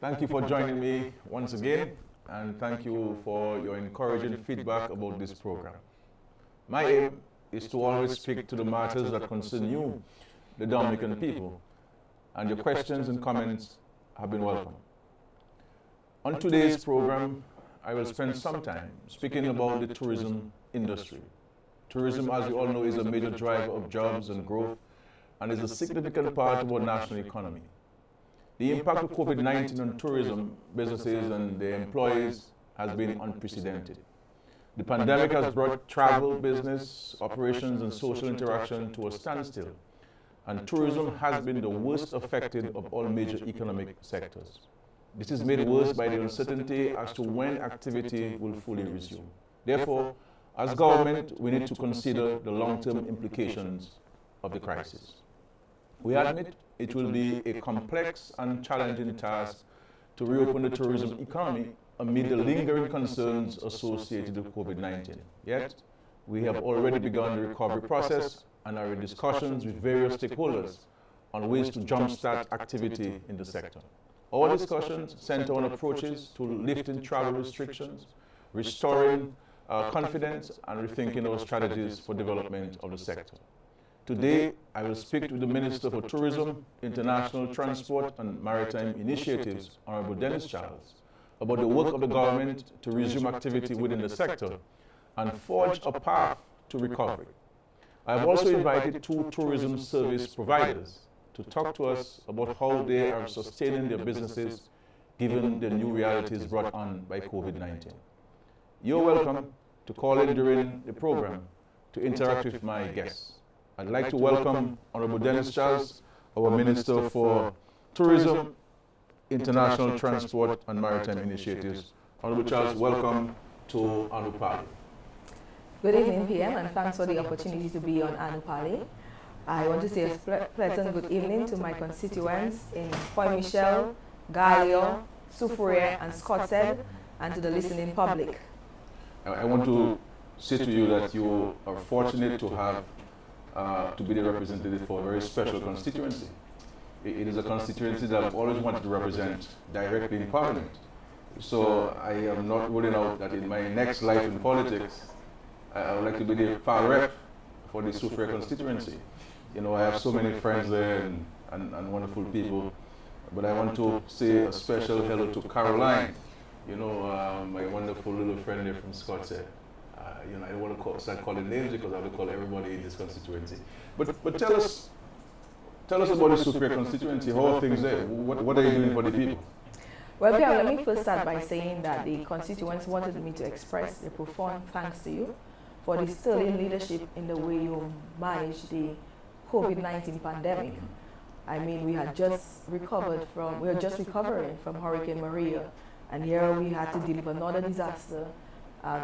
Thank you for joining me once again, and thank you for your encouraging feedback about this program. My aim is to always speak to the matters that concern you, the Dominican people, and your questions and comments have been welcome. On today's program, I will spend some time speaking about the tourism industry. Tourism, as you all know, is a major driver of jobs and growth and is a significant part of our national economy. The impact of COVID-19 on tourism businesses and their employees has been unprecedented. The pandemic has brought travel, business, operations, and social interaction to a standstill, and tourism has been the worst affected of all major economic sectors. This is made worse by the uncertainty as to when activity will fully resume. Therefore, as government, we need to consider the long-term implications of the crisis. We admit it will be a complex and challenging task to reopen the tourism economy amid the lingering concerns associated with COVID-19. Yet, we have already begun the recovery process and are in discussions with various stakeholders on ways to jumpstart activity in the sector. Our discussions center on approaches to lifting travel restrictions, restoring confidence, and rethinking our strategies for development of the sector. Today, I will speak to the Minister for Tourism, International Transport and Maritime Initiatives, Honorable Dennis Charles, about the work of the government to resume activity within the sector and forge a path to recovery. I have also invited two tourism service providers to talk to us about how they are sustaining their businesses given the new realities brought on by COVID-19. You're welcome to call in during the program to interact with my guests. I'd like to welcome Honorable Dennis Charles, our Minister for Tourism, International Transport and Maritime Initiatives. Honorable Charles, welcome to Anupali. Good evening, PM, and thanks for the opportunity to be on Anupali. I want to say a pleasant good evening to my constituents in Point Michel, Galio, Soufriere, and Scottshead, and to the listening public. I want to say to you that you are fortunate to have to be the representative for a very special constituency. It is a constituency that I've always wanted to represent directly in Parliament. So I am not ruling out that in my next life in politics, I would like to be the far rep for the Soufriere constituency. You know, I have so many friends there and wonderful people, but I want to say a special hello to Caroline, you know, my wonderful little friend there from Scottshead. You know, I don't want to start calling names because I have to call everybody in this constituency. But tell us about the Soufriere constituency. How are things there? What are you doing for the people? Well, Pierre, let me first start by saying that the constituents wanted me to express their profound thanks to you for the sterling leadership in the way you managed the COVID-19 pandemic. I mean, we were just recovering from Hurricane Maria, and here we had to deal with another disaster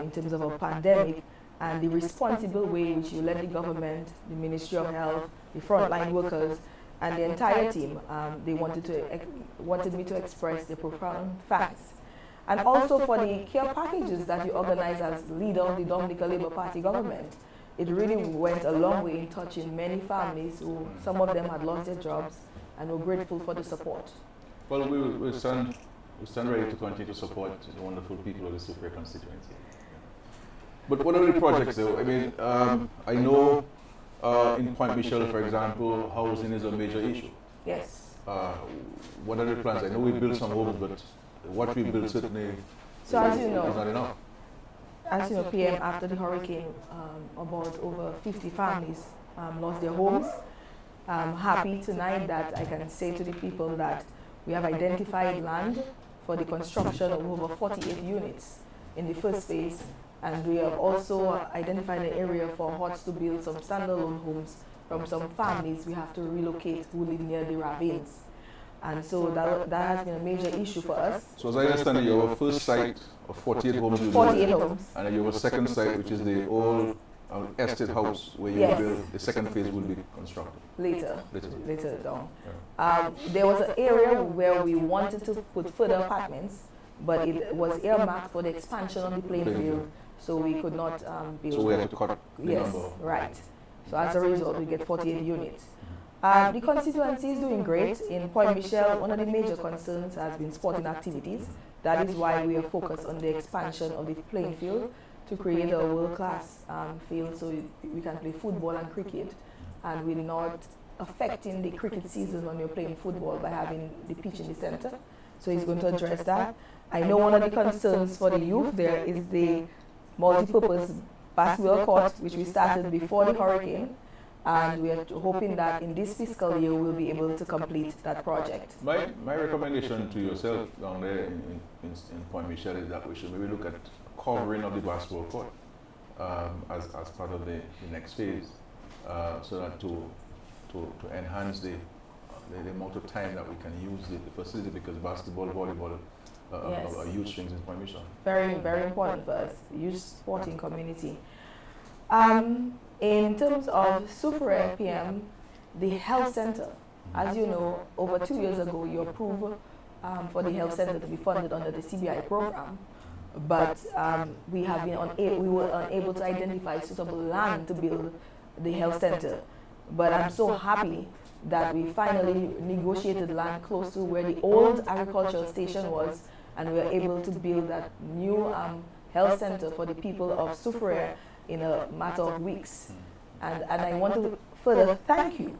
in terms of a pandemic, and the responsible way which you led the government, the Ministry of Health, the frontline workers, and the entire team. They wanted me to express their profound thanks. And also for the care packages that you organized as leader of the Dominican Labour Party government. It really went a long way in touching many families who, some of them had lost their jobs, and were grateful for the support. Well, we stand ready to continue to support the wonderful people of the Soufriere constituency. But what are the projects though? I mean, I know in Point Michel, for example, housing is a major issue. Yes. What are the plans? I know we built some homes, but what we built certainly is not enough. As you know, PM, after the hurricane, about over 50 families lost their homes. I'm happy tonight that I can say to the people that we have identified land for the construction of over 48 units in the first phase, and we have also identified an area for HOTS to build some standalone homes from some families we have to relocate who live near the ravines. And so that has been a major issue for us. So as I understand it, your first site of 48 homes. 48 homes. And you have a second site, which is the old estate house, where you will build, the second phase will be constructed. Later down. Yeah. There was an area where we wanted to put further apartments, but it was earmarked for the expansion of the playing field, so we could not build. So we had to cut the number. Right. So as a result, we get 48 units. The constituency is doing great. In Point Michel, one of the major concerns has been sporting activities. That is why we are focused on the expansion of the playing field to create a world-class field so we can play football and cricket, and we're not affecting the cricket season when you're playing football by having the pitch in the center. So he's going to address that. I know one of the concerns for the youth there is the multi-purpose basketball court, which we started before the hurricane, and we are hoping that in this fiscal year we'll be able to complete that project. My recommendation to yourself down there in Point Michel is that we should maybe look at covering of the basketball court as part of the next phase, so that to enhance the amount of time that we can use the facility, because basketball, volleyball are huge things in Point Michel. Very, very important for us, huge sporting community. In terms of Soufriere PM, the health center, as you know, over 2 years ago you approved for the health center to be funded under the CBI program, but we were unable to identify suitable land to build the health center. But I'm so happy that we finally negotiated land close to where the old agricultural station was, and we were able to build that new health center for the people of Soufriere in a matter of weeks. And I want to further thank you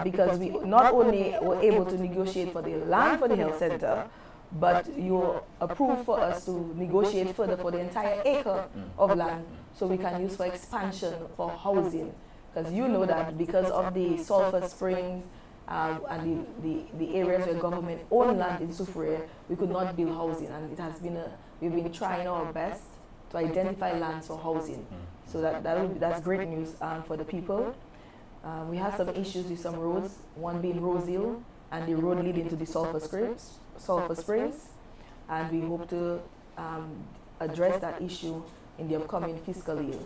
because we not only were able to negotiate for the land for the health center, but you approved for us to negotiate further for the entire acre of land so we can use for expansion for housing. Because you know that because of the sulfur springs and the areas where government owned land in Soufriere, we could not build housing, and it has been we've been trying our best to identify lands for housing. So that's great news for the people. We have some issues with some roads, one being Rose Hill and the road leading to the sulfur springs, and we hope to address that issue in the upcoming fiscal year.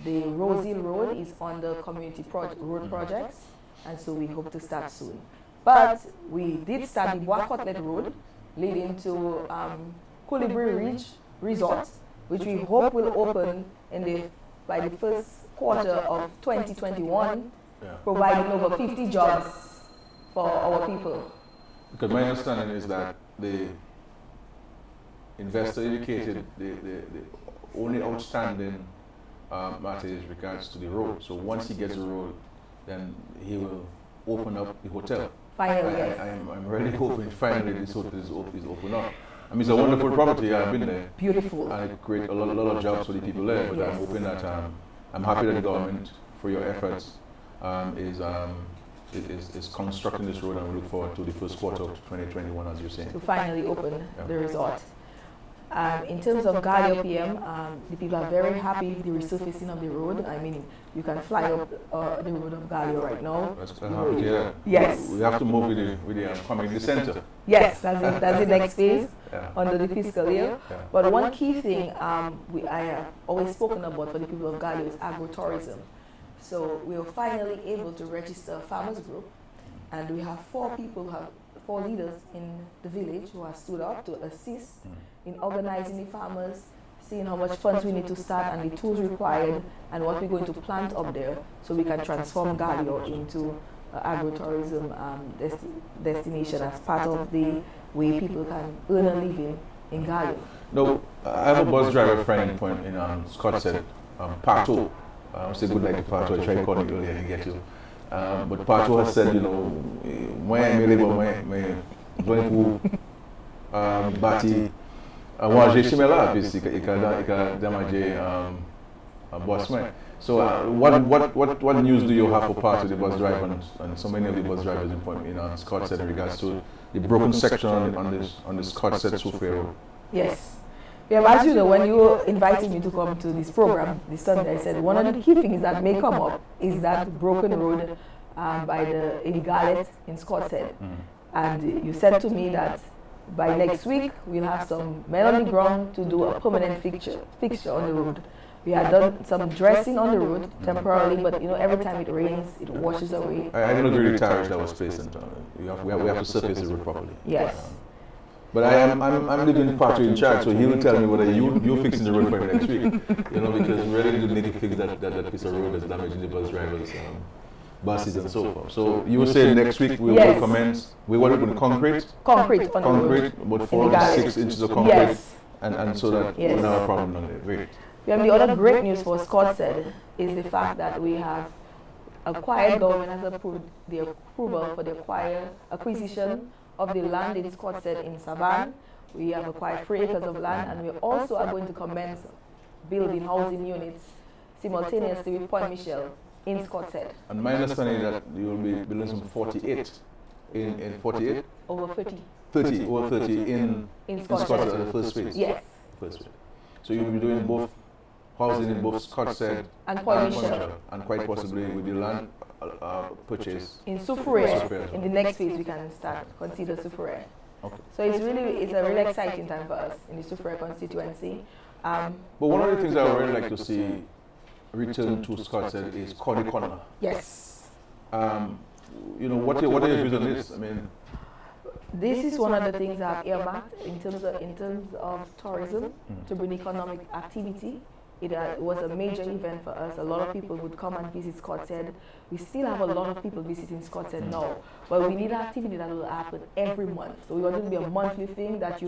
The Rose Hill Road is on the community road projects, and so we hope to start soon. But we did start the Bois-Cotlet Road leading to Colibri Ridge Resort, which we hope will open by the first quarter of 2021, providing over 50 jobs for our people. Because my understanding is that the investor indicated the only outstanding matter is regards to the road. So once he gets the road, then he will open up the hotel. Finally, yes. I'm really hoping finally this hotel is open up. I mean, it's a wonderful property. I've been there. Beautiful. And it creates a lot of jobs for the people there. But I'm hoping that I'm happy that the government, for your efforts, is constructing this road, and we look forward to the first quarter of 2021, as you're saying. To finally open the resort. In terms of Galio PM, the people are very happy with the resurfacing of the road. I mean, you can fly up the road of Galio right now. Yeah. Yes. We have to move with the community center. Yes, that's the next phase under the fiscal year. But one key thing I have always spoken about for the people of Galio is agrotourism. So we were finally able to register a farmers group, and we have 4 leaders in the village who have stood up to assist in organizing the farmers, seeing how much funds we need to start and the tools required, and what we're going to plant up there so we can transform Galio into agrotourism destination as part of the way people can earn a living in Galio. No, I have a bus driver friend in Scott said, Pato. I say good night to Pato. I tried calling you earlier and get you. But Pato has said, you know, moi dois pour bâtir manger chez là puis il a damager boss man. So what news do you have for Pato, the bus driver, and so many of the bus drivers in Scott said in regards to the broken section on this Scott said Soufriere Road? Yes. Yeah, as you know, when you invited me to come to this program this Sunday, I said one of the key things that may come up is that broken road in Gallet in Scottshead. And you said to me that by next week we'll have some men on the ground to do a permanent fixture on the road. We had done some dressing on the road temporarily, but you know, every time it rains, it washes away. I don't agree with the tariff that was placed. We have to surface the road properly. Yes. But I'm leaving Pato in charge, so he will tell me whether you're fixing the road for him next week. You know, because we really do need to fix that piece of road that's damaging the bus drivers' buses and so forth. So you say next week we Yes. will commence. We want to put concrete, Concrete on the road. about In 4 the to garage. 6 inches of concrete, Yes. and so that Yes. we don't have a problem on it. Great. The other great news for Scott said is the fact that we have acquired, government has approved the approval for the acquisition of the land in Scott said in Savan. We have acquired 3 acres of land, and we also are going to commence building housing units simultaneously with Point Michelle in Scott said. And my understanding is that you will be building some 48 in 48? Over 30. 30, over 30 in Scott Scott said. at the first phase? Yes. First phase. So you'll be doing both housing in both Scott said And Point Michelle. and quite possibly with the land purchase In Soufriere, Soufriere. in the next phase we can start consider Soufriere. Okay. So it's a really exciting time for us in the Soufriere constituency. But one of the things I would really like to see return to Scott said is Corny Corner. Yes. You know, what are your views on this? I mean, This is one of the things I've earmarked in terms of tourism to bring economic activity. It was a major event for us. A lot of people would come and visit Scottshead. We still have a lot of people visiting Scottshead now, but we need activity that will happen every month. So we want it to be a monthly thing that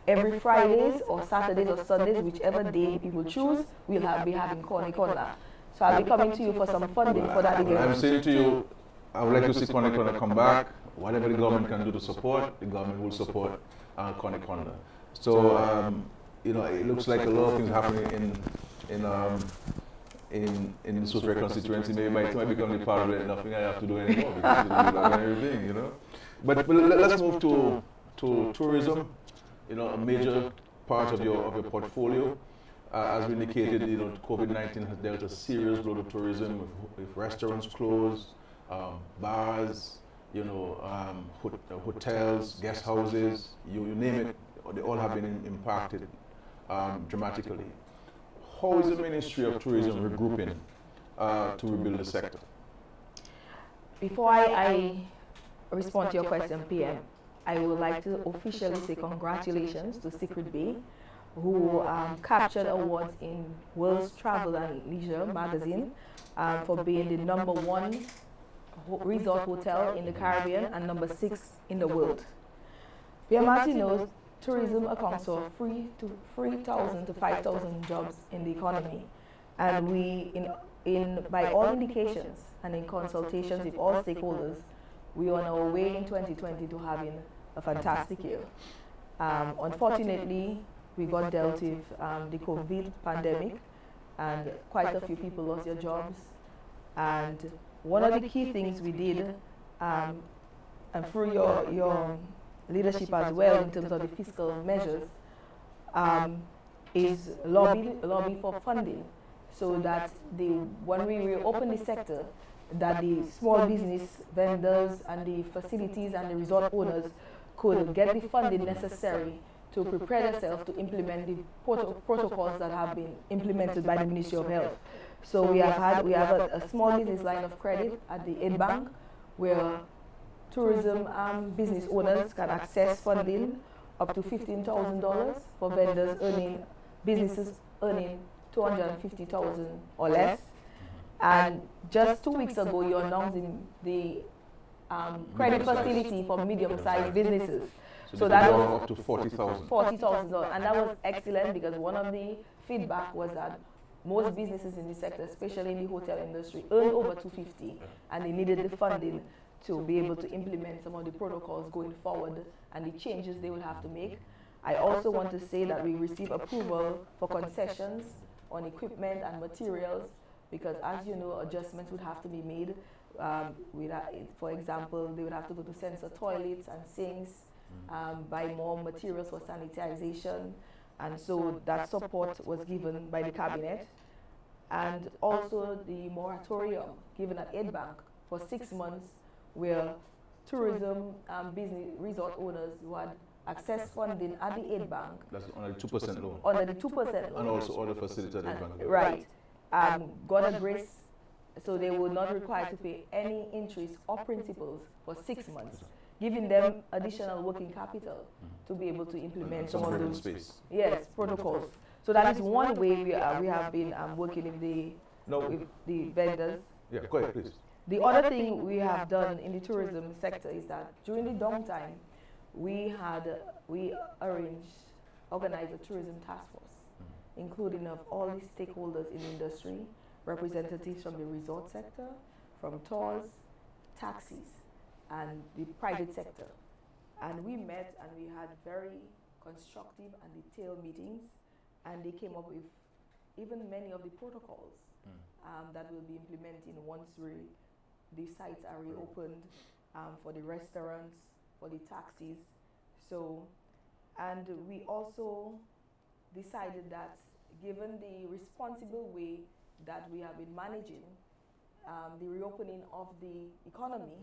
every Fridays or Saturdays or Sundays, whichever day people choose, we'll be having Corny Corner. So I'll be coming to you for some funding for that event. I'm saying to you, I would like to see Corny Corner come back. Whatever the government can do to support, the government will support Corny Corner. So, you know, it looks like a lot of things happening in the Soufriere constituency. Maybe by the time I become the parliament, nothing I have to do anymore because you do everything, you know. But let's move to tourism. You know, a major part of your portfolio. As we indicated, you know, COVID-19 has dealt a serious blow to tourism with restaurants closed, bars, you know, hotels, guest houses, you name it, they all have been impacted dramatically. How is the Ministry of Tourism regrouping to rebuild the sector? Before I respond to your question, PM, I would like to officially say congratulations to Secret Bay, who captured awards in World's Travel and Leisure magazine for being the #1 resort hotel in the Caribbean and #6 in the world. PM, as you know, tourism accounts for 3,000 to 5,000 jobs in the economy, and we, by all indications and in consultations with all stakeholders, we are on our way in 2020 to having a fantastic year. Unfortunately, we got dealt with the COVID pandemic, and quite a few people lost their jobs. And one of the key things we did, and through your leadership as well in terms of the fiscal measures, is lobby for funding, so that when we reopen the sector, that the small business vendors and the facilities and the resort owners could get the funding necessary to prepare themselves to implement the protocols that have been implemented by the Ministry of Health. So we have a small business line of credit at the Aid Bank, where tourism business owners can access funding up to $15,000 for businesses earning $250,000 or less. And just 2 weeks ago, you announced the credit facility for medium-sized businesses. So that was up to $40,000. $40,000, and that was excellent, because one of the feedback was that most businesses in the sector, especially in the hotel industry, earn over $250, and they needed the funding to be able to implement some of the protocols going forward and the changes they will have to make. I also want to say that we received approval for concessions on equipment and materials, because, as you know, adjustments would have to be made. For example, they would have to go to sensor toilets and sinks, buy more materials for sanitization, and so that support was given by the cabinet. And also the moratorium given at Aid Bank for 6 months, where tourism business resort owners who had access funding at the Aid Bank. That's on a 2% loan. Under the 2% loan. And also other facilities at the bank. Right. Got a grace, so they were not required to pay any interest or principals for 6 months, giving them additional working capital to be able to implement some of those protocols. So that is one way we have been working with the vendors. Yeah, go ahead, please. The other thing we have done in the tourism sector is that during the downtime, we organized a tourism task force, including of all the stakeholders in the industry, representatives from the resort sector, from tours, taxis, and the private sector. And we met and we had very constructive and detailed meetings, and they came up with even many of the protocols that we'll be implementing once the sites are reopened, for the restaurants, for the taxis. So, and we also decided that given the responsible way that we have been managing the reopening of the economy,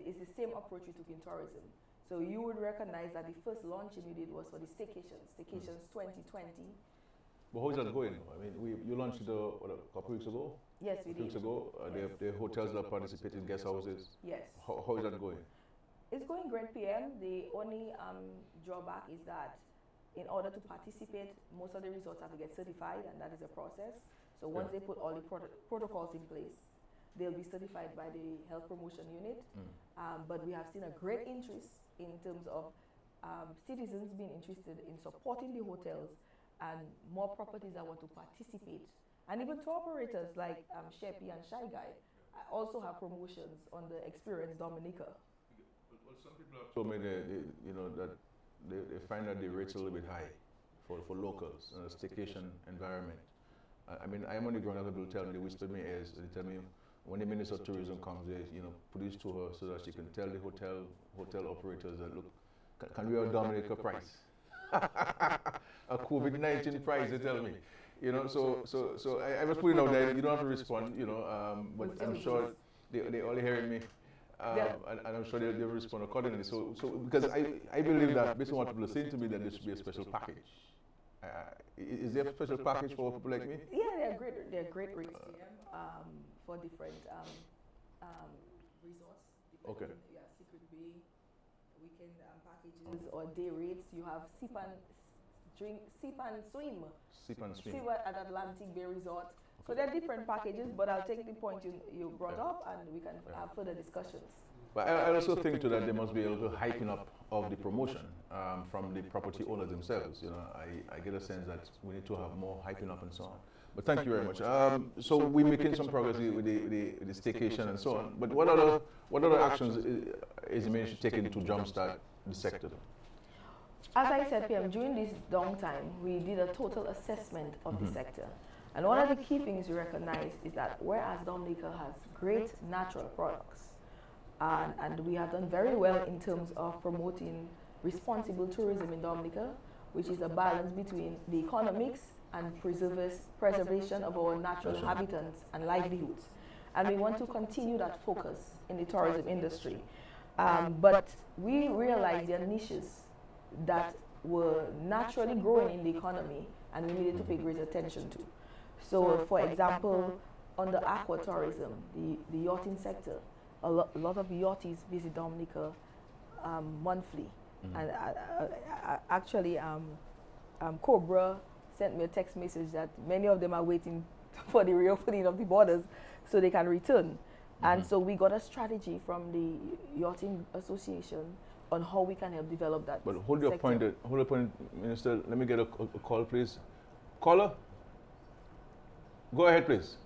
it's the same approach we took in tourism. So you would recognize that the first launching we did was for the staycations 2020. But how's that going? I mean, you launched it a couple weeks ago? Yes, we did. Weeks ago, the hotels that participate in guest houses. Yes. How is that going? It's going great, PM. The only drawback is that in order to participate, most of the resorts have to get certified, and that is a process. So once they put all the protocols in place, they'll be certified by the health promotion unit. But we have seen a great interest in terms of citizens being interested in supporting the hotels, and more properties that want to participate. And even tour operators like Sheppy and Shy Guy also have promotions on the Experience Dominica. Well, some people have told me that they find that the rates are a little bit high for locals in a staycation environment. I mean, I'm on the ground, other people tell me, they whisper me ears, they tell me when the Minister of Tourism comes, they put this to her so that she can tell the hotel operators that, look, can we have a Dominica price? A COVID-19 price, they tell me. So I was putting out there, you don't have to respond, but I'm sure they're all hearing me, and I'm sure they'll respond accordingly. So because I believe that based on what people are saying to me, that there should be a special package. Is there a special package for people like me? Yeah, they're great rates for different resorts. Okay. Yeah, Secret Bay, weekend packages or day rates. You have sip and swim. Sip and swim. Sip at Atlantic Bay Resort. So there are different packages, but I'll take the point you brought up, and we can have further discussions. But I also think too that there must be a little hyping up of the promotion from the property owners themselves. I get a sense that we need to have more hyping up and so on. But thank you very much. So we're making some progress with the staycation and so on. But what other actions is the ministry taking to jumpstart the sector? As I said, PM, during this downtime, we did a total assessment of the sector. And one of the key things we recognize is that whereas Dominica has great natural products, and we have done very well in terms of promoting responsible tourism in Dominica, which is a balance between the economics and preservation of our natural habitats and livelihoods. And we want to continue that focus in the tourism industry. But we realized there are niches that were naturally growing in the economy, and we needed to pay great attention to. So, for example, under aquatourism, the yachting sector, a lot of yachties visit Dominica monthly. And actually, Cobra sent me a text message that many of them are waiting for the reopening of the borders so they can return. And so we got a strategy from the Yachting Association on how we can help develop that. But hold your point, Minister. Let me get a call, please. Caller, go ahead, please.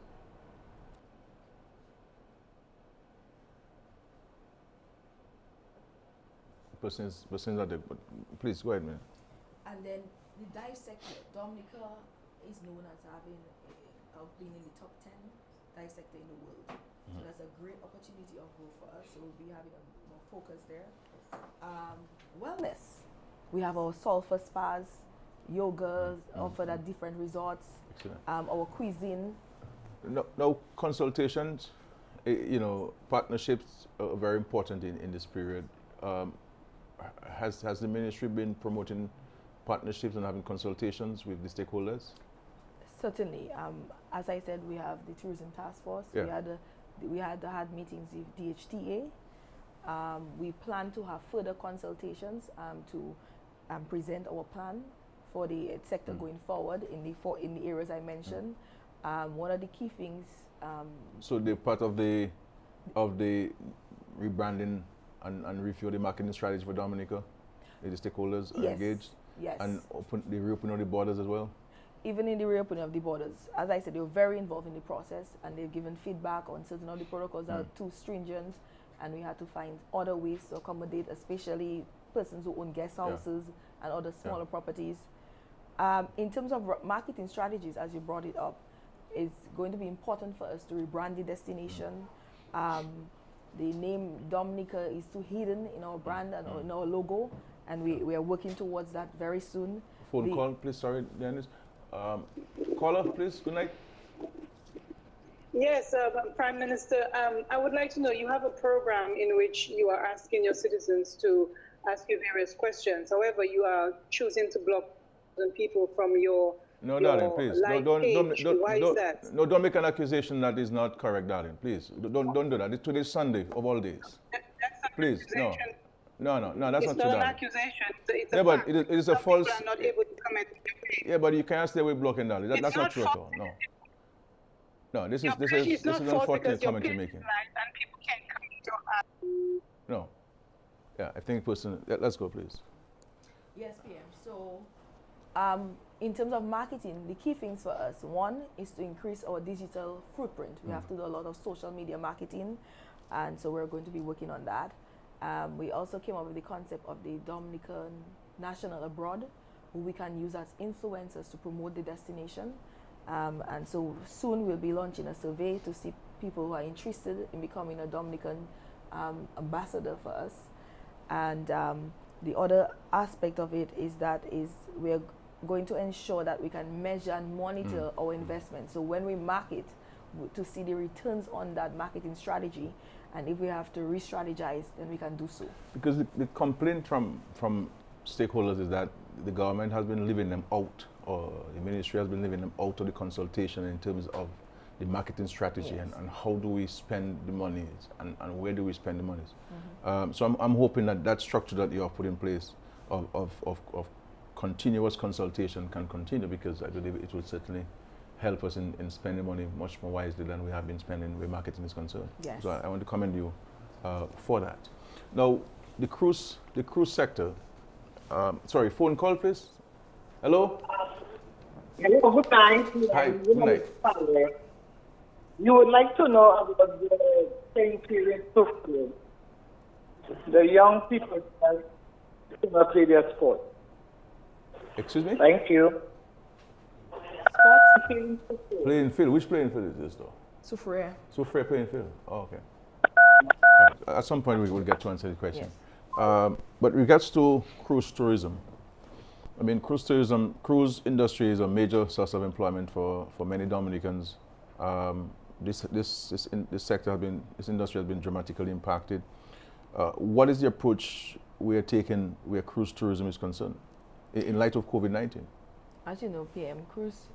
Person's not there, but please go ahead, man. And then the dive sector, Dominica is known as being in the top 10 dive sector in the world. So that's a great opportunity of growth for us. So we'll be having more focus there. Wellness. We have our sulfur spas, yogas offered at different resorts. Our cuisine. No consultations, partnerships are very important in this period. Has the ministry been promoting partnerships and having consultations with the stakeholders? Certainly. As I said, we have the tourism task force. Yeah. We had meetings with DHTA. We plan to have further consultations to present our plan for the sector going forward in the areas I mentioned. One of the key things. So they're part of the of the rebranding and review the marketing strategy for Dominica? The stakeholders are engaged? Yes. And the reopening of the borders as well? Even in the reopening of the borders, as I said, they were very involved in the process, and they've given feedback on certain of the protocols that are too stringent, and we had to find other ways to accommodate, especially persons who own guest houses and other smaller properties. In terms of marketing strategies, as you brought it up, it's going to be important for us to rebrand the destination. The name Dominica is too hidden in our brand and in our logo, and we are working towards that very soon. Phone call, please. Sorry, Dennis. Caller, please. Good night. Yes, Prime Minister, I would like to know, you have a program in which you are asking your citizens to ask you various questions. However, you are choosing to block people from your darling, please. Why is that? No, don't make an accusation that is not correct, darling. Please, don't do that. Today's Sunday of all days. Please, no. No, that's not true, darling. It's not an accusation. It's a fact. But it is a false. People are not able to comment. Yeah, but you can't stay with blocking, darling. That's not true at all. No. No, this is unfortunate comment you're making. And people can't come to No. Yeah, I think let's go, please. Yes, PM. So, in terms of marketing, the key things for us, one is to increase our digital footprint. We have to do a lot of social media marketing, and so we're going to be working on that. We also came up with the concept of the Dominican National Abroad, who we can use as influencers to promote the destination. And so soon we'll be launching a survey to see people who are interested in becoming a Dominican ambassador for us. And the other aspect of it is that we're going to ensure that we can measure and monitor our investment. So when we market, to see the returns on that marketing strategy, and if we have to re-strategize, then we can do so. Because the complaint from stakeholders is that the government has been leaving them out, or the ministry has been leaving them out of the consultation in terms of the marketing strategy and how do we spend the monies and where do we spend the monies. So I'm hoping that structure that you have put in place of continuous consultation can continue, because I believe it will certainly help us in spending money much more wisely than we have been spending where marketing is concerned. Yes. So I want to commend you for that. Now, the cruise sector. Sorry, phone call, please. Hello? Hello, good night. Hi, good night. You would like to know about the playing field software. The young people that play their sport. Excuse me? Thank you. Sports? Playing field. Which playing field is this, though? Soufriere. Soufriere playing field. Oh, okay. Right. At some point, we will get to answer the question. Yes. But regards to cruise tourism, I mean, cruise industry is a major source of employment for many Dominicans. This industry has been dramatically impacted. What is the approach we are taking where cruise tourism is concerned in light of COVID-19? As you know, PM, cruise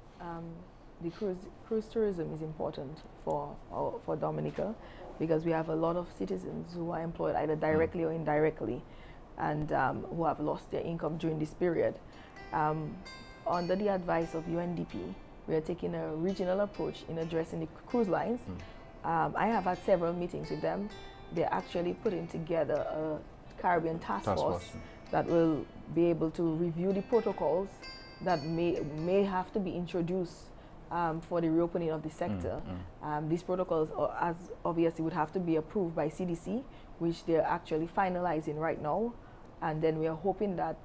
tourism is important for Dominica, because we have a lot of citizens who are employed either directly or indirectly, and who have lost their income during this period. Under the advice of UNDP, we are taking a regional approach in addressing the cruise lines. I have had several meetings with them. They're actually putting together a Caribbean task force that will be able to review the protocols that may have to be introduced for the reopening of the sector. These protocols, as obviously, would have to be approved by CDC, which they're actually finalizing right now. And then we are hoping that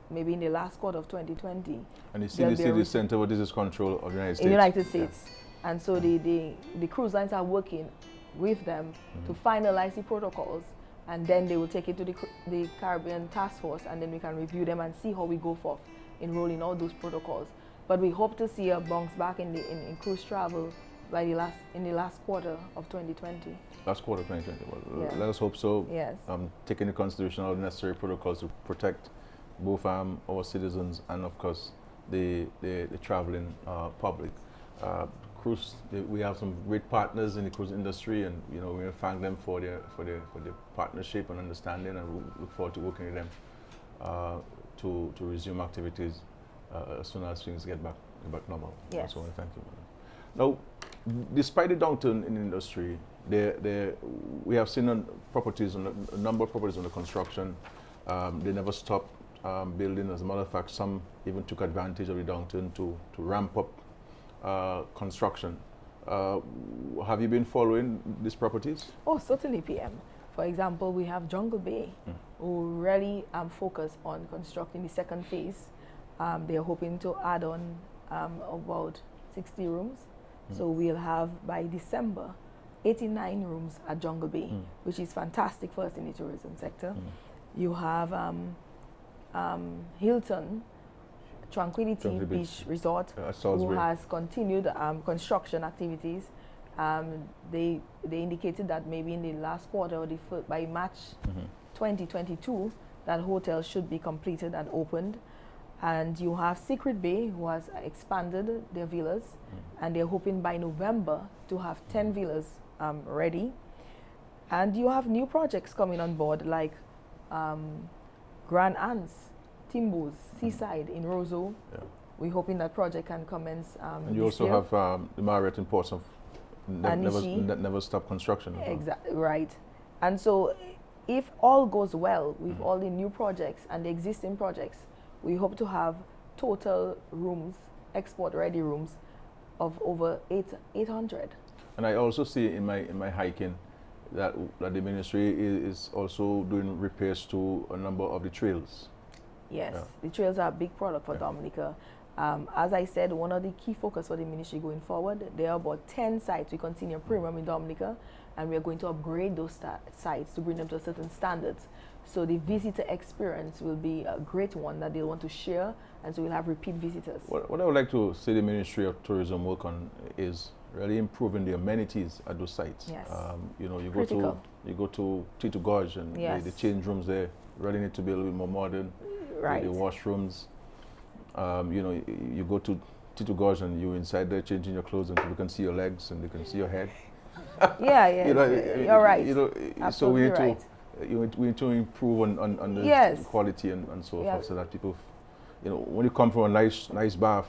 maybe in the last quarter of 2020. And the CDC, the Center for Disease Control of the United States. In the United States. Yeah. And so the cruise lines are working with them to finalize the protocols, and then they will take it to the Caribbean task force, and then we can review them and see how we go forth in rolling out those protocols. But we hope to see a bounce back in cruise travel in the last quarter of 2020. Last quarter of 2020. Well, yeah. Let us hope so. Yes. Taking into consideration all the necessary protocols to protect both our citizens and, of course, the traveling public. We have some great partners in the cruise industry, and we want to thank them for their partnership and understanding, and we look forward to working with them to resume activities as soon as things get back normal. Yes. So I want to thank you. Now, despite the downturn in the industry, we have seen properties, a number of properties under construction. They never stopped building. As a matter of fact, some even took advantage of the downturn to ramp up construction. Have you been following these properties? Oh, certainly, PM. For example, we have Jungle Bay, who really focus on constructing the second phase. They're hoping to add on about 60 rooms. So we'll have, by December, 89 rooms at Jungle Bay, which is fantastic for us in the tourism sector. You have Hilton, Tranquility Beach Resort, who has continued construction activities. They indicated that maybe in the last quarter or by March 2022, that hotel should be completed and opened. And you have Secret Bay, who has expanded their villas, and they're hoping by November to have 10 villas ready. And you have new projects coming on board, like Grand Anse, Timbos, Seaside in Roseau. Yeah. We're hoping that project can commence and you also have the Marriott in Portsmouth that never stopped construction. Exactly, right. And so if all goes well with all the new projects and the existing projects, we hope to have total rooms, export-ready rooms, of over 800. And I also see in my hiking that the ministry is also doing repairs to a number of the trails. Yes, the trails are a big product for Dominica. As I said, one of the key focus for the ministry going forward, there are about 10 sites we continue premium in Dominica, and we are going to upgrade those sites to bring them to a certain standards. So the visitor experience will be a great one that they'll want to share, and so we'll have repeat visitors. What I would like to see the Ministry of Tourism work on is really improving the amenities at those sites. Yes. You know, you go to Tito Gorge, and the change rooms there really need to be a little bit more modern. Right. The washrooms. You know, you go to Tito Gorge and you're inside there changing your clothes, and people can see your legs and they can see your head. Yeah, you know, you're right. You know, absolutely so we need right. we need to improve on the quality and so forth, so that people, you know, when you come from a nice bath,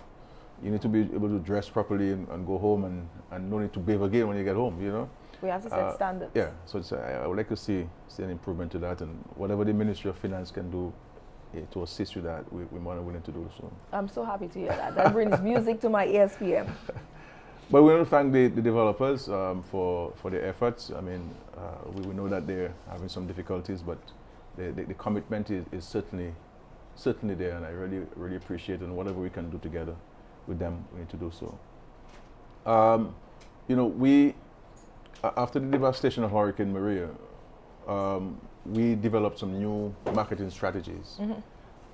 you need to be able to dress properly and go home and no need to bathe again when you get home, you know. We have to set standards. Yeah, so I would like to see an improvement to that, and whatever the Ministry of Finance can do to assist with that, we're more than willing to do so. I'm so happy to hear that. That brings music to my ears, PM. But we want to thank the developers for their efforts. I mean, we know that they're having some difficulties, but the commitment is certainly there, and I really appreciate it. And whatever we can do together with them, we need to do so. You know, after the devastation of Hurricane Maria, we developed some new marketing strategies.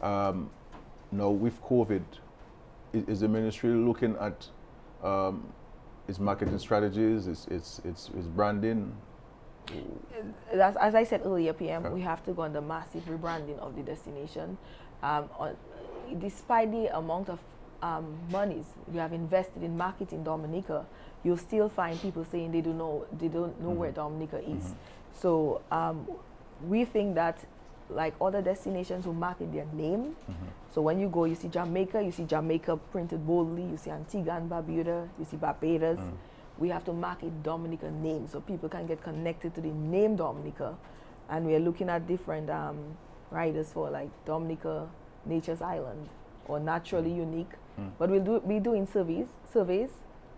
Now with COVID, is the ministry looking at its marketing strategies, its branding? As I said earlier, PM, we have to go on the massive rebranding of the destination. Despite the amount of monies we have invested in marketing Dominica, you'll still find people saying they don't know where Dominica is. So we think that, like other destinations who market their name. So when you go, you see Jamaica printed boldly, you see Antigua and Barbuda, you see Barbados. We have to market Dominica name so people can get connected to the name Dominica. And we are looking at different riders for like Dominica Nature's Island or Naturally Unique. But we'll be doing surveys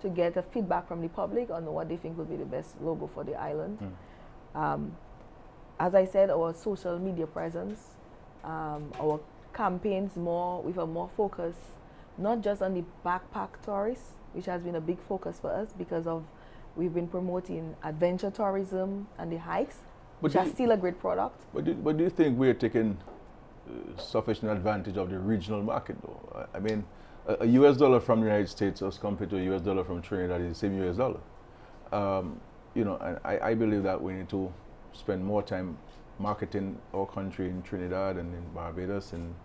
to get a feedback from the public on what they think will be the best logo for the island. As I said, our social media presence, our campaigns with a more focus, not just on the backpack tourists, which has been a big focus for us because we've been promoting adventure tourism and the hikes, which are still a great product. But do you think we're taking sufficient advantage of the regional market though? I mean, a US dollar from the United States as compared to a US dollar from Trinidad is the same US dollar. You know, and I believe that we need to spend more time marketing our country in Trinidad and in Barbados and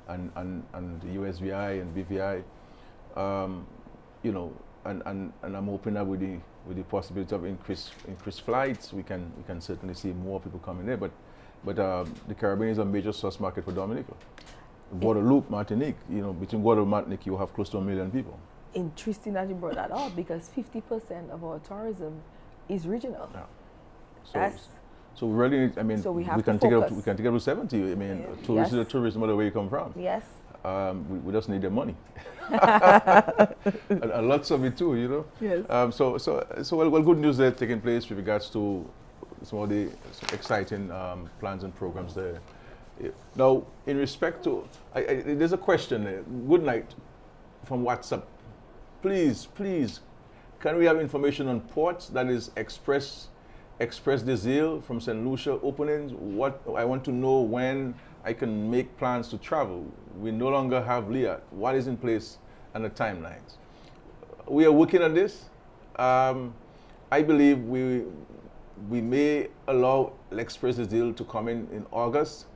the USVI and BVI. You know, and I'm hoping that with the possibility of increased flights, we can certainly see more people coming there. But the Caribbean is a major source market for Dominica. Guadeloupe, Martinique, you know, between Guadeloupe and Martinique, you have close to 1 million people. interesting that you brought that up because 50% of our tourism is regional. Yeah. That's So we really need, I mean, So we have to can take it up to, focus. we can take it up to 70. I mean, Yeah. tourists Yes. is a tourist no matter where you come from. yes. We just need their money. and lots of it too, you know. Yes. Well, good news there taking place with regards to some of the exciting plans and programs there. Now, in respect to, there's a question there. Good night from WhatsApp. Please, can we have information on ports that is Express des Îles from St. Lucia openings? What I want to know when I can make plans to travel. We no longer have LIAT. What is in place and the timelines? We are working on this. I believe we may allow Express des Îles to come in August.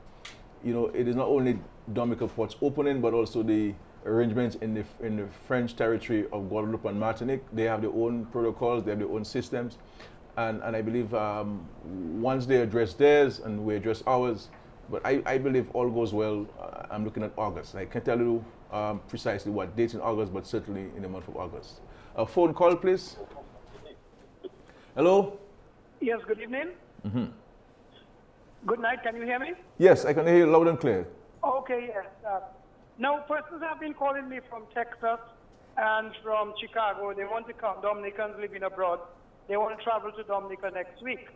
You know, it is not only Dominica ports opening, but also the arrangements in the French territory of Guadeloupe and Martinique. They have their own protocols, they have their own systems. And I believe once they address theirs and we address ours, but I believe all goes well. I'm looking at August. I can't tell you precisely what date in August, but certainly in the month of August. A phone call, please. Hello? Yes, good evening. Mm-hmm. Good night, can you hear me? Yes, I can hear you loud and clear. Okay, yes. Now, persons have been calling me from Texas and from Chicago. They want to come, Dominicans living abroad. They want to travel to Dominica next week.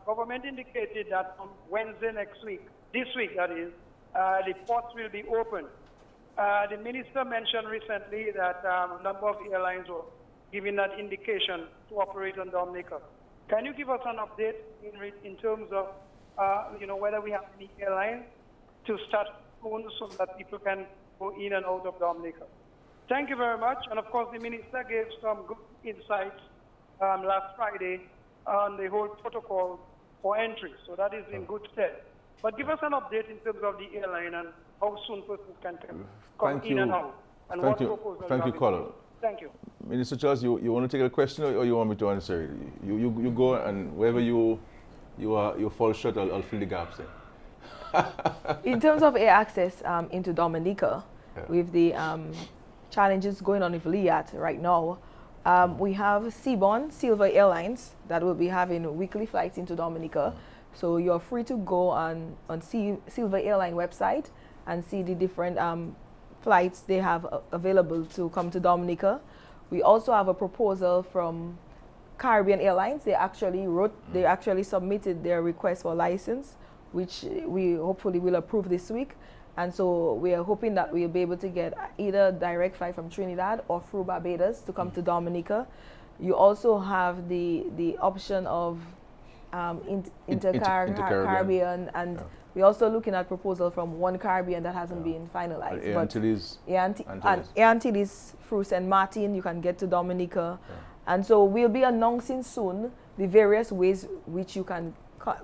Government indicated that on Wednesday next week, this week that is, the ports will be open. The minister mentioned recently that a number of airlines were giving that indication to operate on Dominica. Can you give us an update in terms of, whether we have any airlines to start soon so that people can go in and out of Dominica? Thank you very much. And of course, the minister gave some good insights last Friday on the whole protocol for entry. So that is in good stead. But give us an update in terms of the airline and how soon persons can come in and out. And what proposals Thank you, caller. Thank you. Minister Charles, you want to take a question or you want me to answer it? You go, and wherever you fall short, I'll fill the gaps there. In terms of air access into Dominica, with the challenges going on with LIAT right now, we have Seaborn Silver Airlines that will be having weekly flights into Dominica. So you're free to go on Silver Airline website and see the different flights they have available to come to Dominica. We also have a proposal from Caribbean Airlines. They actually submitted their request for license, which we hopefully will approve this week. And so we are hoping that we'll be able to get either a direct flight from Trinidad or through Barbados to come to Dominica. You also have the option of Caribbean, and we're also looking at proposal from One Caribbean that hasn't been finalized. Air Antilles through St. Martin, you can get to Dominica. And so we'll be announcing soon the various ways which you can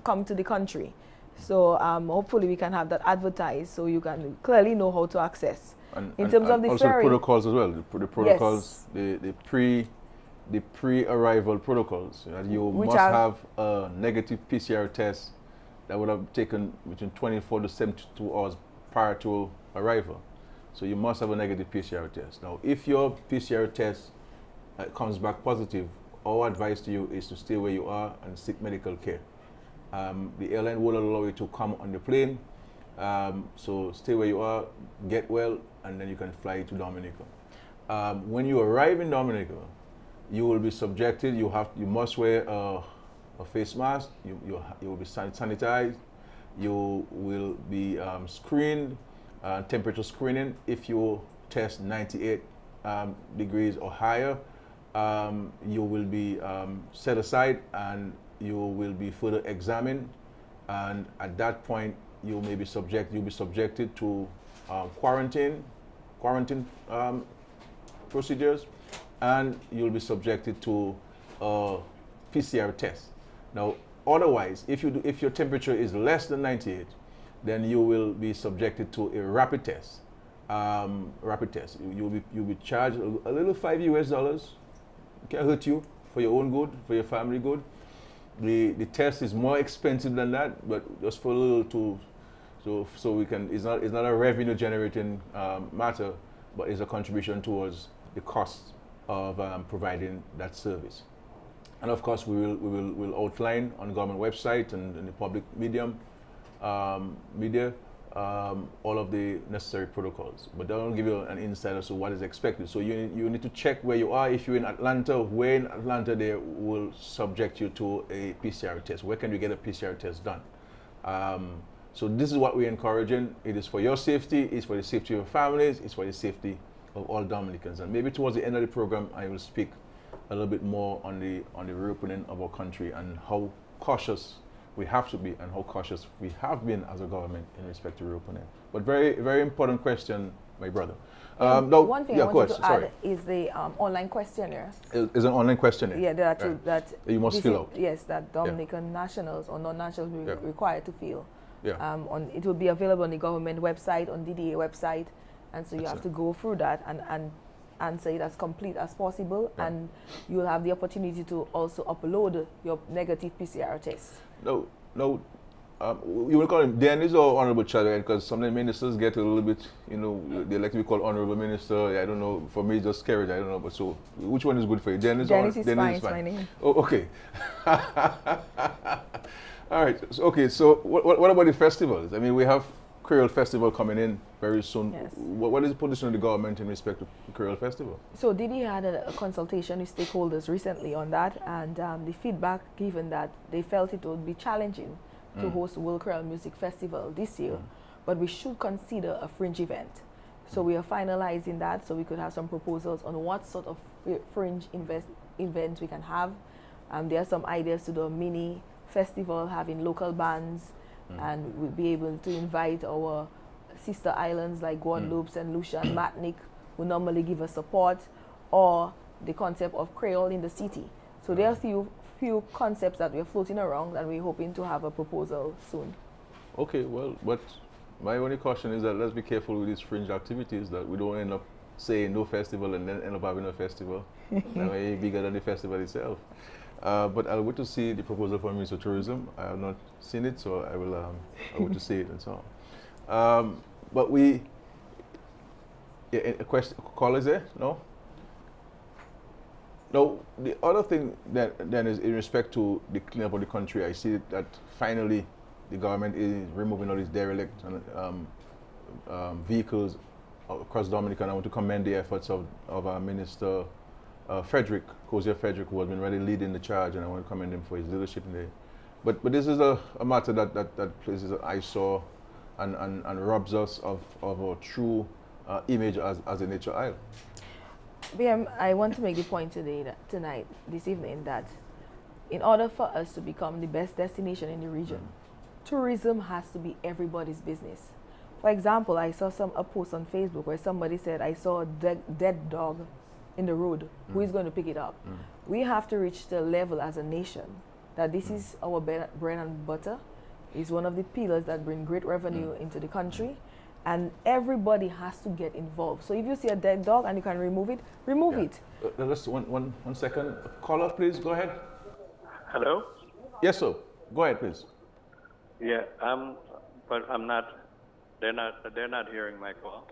come to the country. So hopefully we can have that advertised so you can clearly know how to access. In terms of the also ferry, protocols as well. The protocols, yes. the pre-arrival protocols. You must have a negative PCR test that would have taken between 24 to 72 hours prior to arrival. So you must have a negative PCR test. Now, if your PCR test comes back positive, our advice to you is to stay where you are and seek medical care. The airline will allow you to come on the plane, so stay where you are, get well, and then you can fly to Dominica. When you arrive in Dominica, you will be subjected. You must wear a face mask. You will be sanitized. You will be screened, temperature screening. If you test 98 degrees or higher, you will be set aside and you will be further examined, and at that point you'll be subjected to quarantine procedures, and you'll be subjected to a PCR test. Now, otherwise, if your temperature is less than 98, then you will be subjected to a rapid test. You'll be charged a little $5 US. It can hurt you for your own good, for your family good. The test is more expensive than that, but just for a little so we can. It's not a revenue generating matter, but it's a contribution towards the cost of providing that service. And of course, we'll outline on the government website and the public media all of the necessary protocols. But that'll give you an insight as to what is expected. So you need to check where you are. If you're in Atlanta, where in Atlanta they will subject you to a PCR test. Where can you get a PCR test done? So this is what we're encouraging. It is for your safety, it's for the safety of your families, it's for the safety of all Dominicans. And maybe towards the end of the program, I will speak a little bit more on the reopening of our country and how cautious we have to be and how cautious we have been as a government in respect to reopening. But very, very important question, my brother. One thing I wanted to add is the online questionnaire. Is an online questionnaire? Yeah, that you must fill out. Yes, that Dominican nationals or non-nationals will be required to fill. Yeah. It will be available on the government website, on DDA website, and so you have to go through that and answer it as complete as possible, and you'll have the opportunity to also upload your negative PCR test. No, you will call him Dennis or Honorable Chadwick, because some of the ministers get a little bit, they like to be called Honorable Minister. I don't know, for me, just Skerrit, I don't know, but so which one is good for you? Dennis is fine, it's my name. Oh, okay. All right, so what about the festivals? I mean, we have Creole Festival coming in very soon. Yes. What is the position of the government in respect to the Creole Festival? So DD had a consultation with stakeholders recently on that, and the feedback given that they felt it would be challenging to host World Creole Music Festival this year, but we should consider a fringe event. So we are finalizing that so we could have some proposals on what sort of fringe event we can have. There are some ideas to do a mini festival having local bands, and we'll be able to invite our sister islands like Guadeloupe, St. Lucia and Martinique, who normally give us support, or the concept of Creole in the city. So there are a few concepts that we're floating around, and we're hoping to have a proposal soon. Okay, well, but my only caution is that let's be careful with these fringe activities, that we don't end up saying no festival and then end up having a festival that may be bigger than the festival itself. But I'll wait to see the proposal from Minister of Tourism. I have not seen it, so I will wait to see it and so on. But a question, call is there? No? No, the other thing then is in respect to the cleanup of the country. I see that finally the government is removing all these derelict vehicles across Dominica, and I want to commend the efforts of our Minister Frederick, Cozier Frederick, who has been really leading the charge, and I want to commend him for his leadership in there. But this is a matter that places an eyesore and robs us of our true image as a nature isle. BM, I want to make the point this evening, that in order for us to become the best destination in the region, tourism has to be everybody's business. For example, I saw a post on Facebook where somebody said, I saw a dead dog in the road. Who is going to pick it up? We have to reach the level as a nation that this is our bread and butter. It's one of the pillars that bring great revenue into the country, and everybody has to get involved. So if you see a dead dog and you can remove it, remove it. Just one second. Caller, please, go ahead. Hello? Yes, sir. Go ahead, please. Yeah, but I'm not, they're not hearing my call.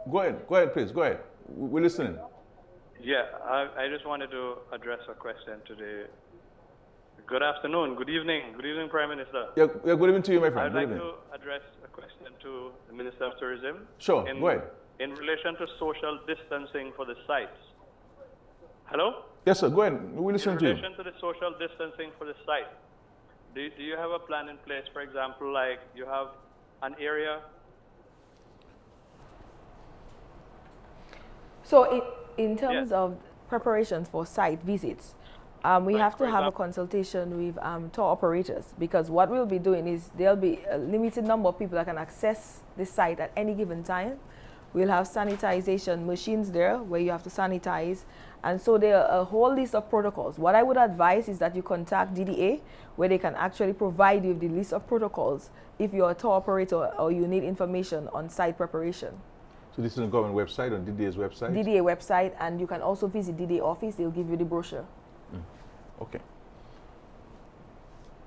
Go ahead, please, go ahead. We're listening. Yeah, I just wanted to address a question today. Good afternoon, good evening, Prime Minister. Yeah, good evening to you, my friend. I'd like to address a question to the Minister of Tourism. Sure, go ahead. In relation to social distancing for the sites. Hello? Yes, sir, go ahead. We're listening to you. In relation to the social distancing for the site, do you have a plan in place, for example, like you have an area? So in terms of preparations for site visits, we have to have a consultation with tour operators, because what we'll be doing is there'll be a limited number of people that can access the site at any given time. We'll have sanitization machines there where you have to sanitize, and so there are a whole list of protocols. What I would advise is that you contact DDA, where they can actually provide you with the list of protocols if you're a tour operator or you need information on site preparation. So this is on the government website, on DDA's website? DDA website, and you can also visit DDA office. They'll give you the brochure. Okay.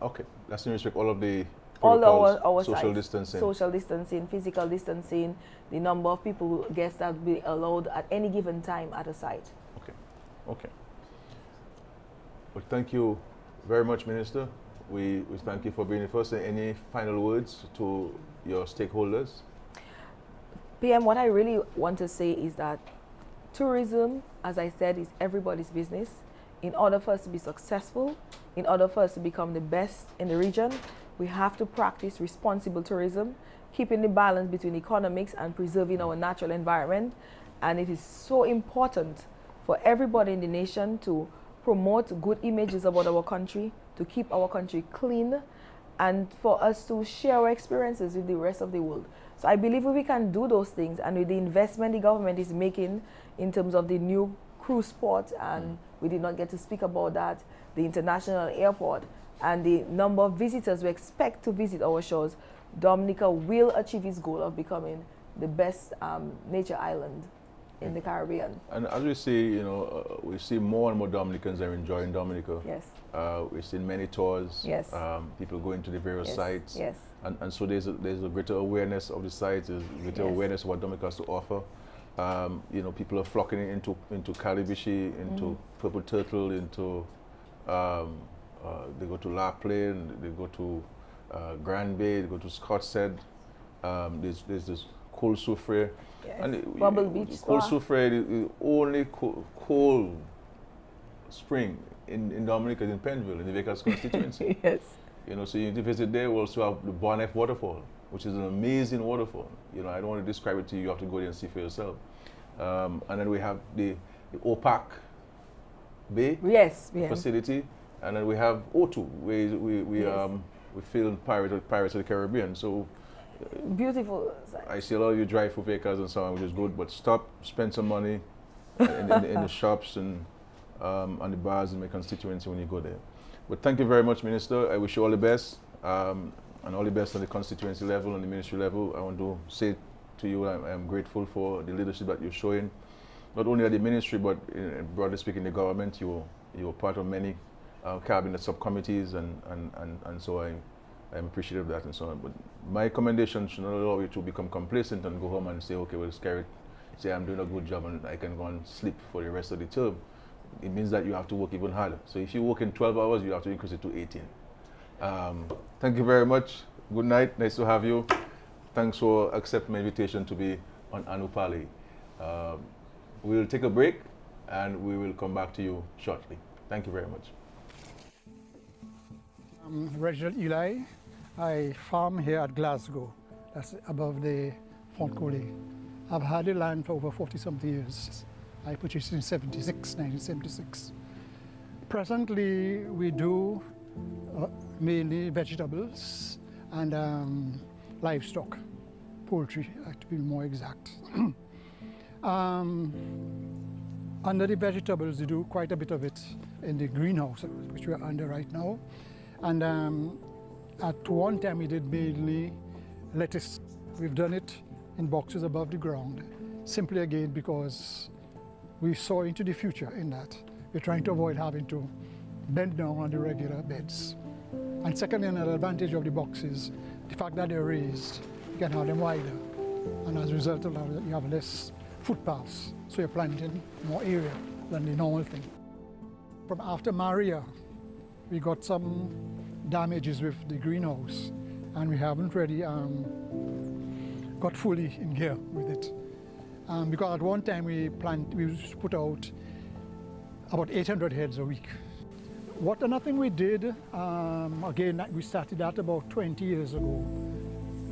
Okay. That's in respect all of the protocols, our social sites, distancing. social distancing, physical distancing, the number of people, guests that will be allowed at any given time at a site. Okay, okay. Well, thank you very much, Minister. We thank you for being with us. Any final words to your stakeholders? PM, what I really want to say is that tourism, as I said, is everybody's business. In order for us to be successful, in order for us to become the best in the region, we have to practice responsible tourism, keeping the balance between economics and preserving our natural environment. And it is so important for everybody in the nation to promote good images about our country, to keep our country clean, and for us to share our experiences with the rest of the world. So I believe we can do those things, and with the investment the government is making in terms of the new cruise port, and we did not get to speak about that, the international airport, and the number of visitors we expect to visit our shores, Dominica will achieve its goal of becoming the best nature island in the Caribbean. And as we see, you know, we see more and more Dominicans are enjoying Dominica. Yes. We've seen many tours. Yes. People going to the various Yes. sites. Yes. And so there's a greater awareness of the sites, there's greater Yes. awareness of what Dominica has to offer. You know, people are flocking into Calibishi, into Purple Turtle, into they go to La Plaine, they go to Grand Bay, they go to Scotshead. There's this Cold Soufre. Yes. And Bubble Beach Cold Spa. Soufre is the only cold spring in Dominica, in Penville, in the Vegas constituency. Yes. You know, so you need to visit there. We also have the Bonnet Waterfall, which is an amazing waterfall. You know, I don't want to describe it to you. You have to go there and see for yourself. And then we have the OPAC Bay Yes. Yeah. facility, and then we have O2, where we Yes. film Pirates of the Caribbean. So Beautiful. I see a lot of you drive for vehicles and so on, which is good. But stop, spend some money in the shops and on the bars in my constituency when you go there. But thank you very much, Minister. I wish you all the best, and all the best on the constituency level and the ministry level. I want to say to you, I'm grateful for the leadership that you're showing, not only at the ministry, but broadly speaking, the government. You were part of many cabinet subcommittees, and so I'm appreciative of that and so on. But my commendation should not allow you to become complacent and go home and say, okay, well, Skerrit, say I'm doing a good job and I can go and sleep for the rest of the term. It means that you have to work even harder. So if you work in 12 hours, you have to increase it to 18. Thank you very much. Good night. Nice to have you. Thanks for accepting my invitation to be on Anupali. We'll take a break and we will come back to you shortly. Thank you very much. I'm Reginald Eli. I farm here at Glasgow. That's above the Font Collet. I've had the land for over 40-something years. I purchased it in 1976. Presently, we do mainly vegetables and livestock, poultry, to be more exact. Under the vegetables, we do quite a bit of it in the greenhouse, which we're under right now. And at one time, we did mainly lettuce. We've done it in boxes above the ground, simply again because we saw into the future in that. We're trying to avoid having to bend down on the regular beds. And secondly, another advantage of the boxes, the fact that they're raised, you can have them wider. And as a result of that, you have less footpaths, so you're planting more area than the normal thing. From after Maria, we got some damages with the greenhouse, and we haven't really got fully in gear with it. Because at one time we used to put out about 800 heads a week. Another thing we did, again, we started that about 20 years ago.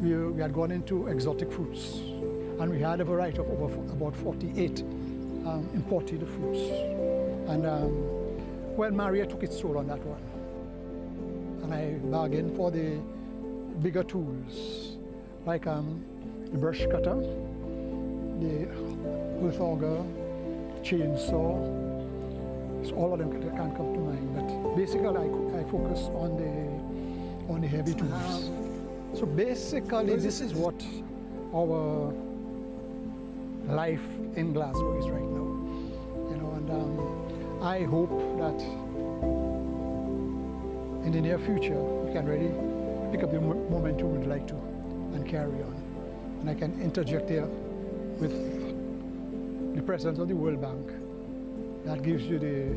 We had gone into exotic fruits, and we had a variety of about 48 imported fruits. And well, Maria took its toll on that one. And I bargained for the bigger tools, like the brush cutter, the earth auger, chainsaw. So all of them can't come to mind, but basically I focus on the heavy tools. So basically this is what our life in Glasgow is right now, you know, and I hope that in the near future we can really pick up the momentum we would like to and carry on. And I can interject here with the presence of the World Bank. That gives you the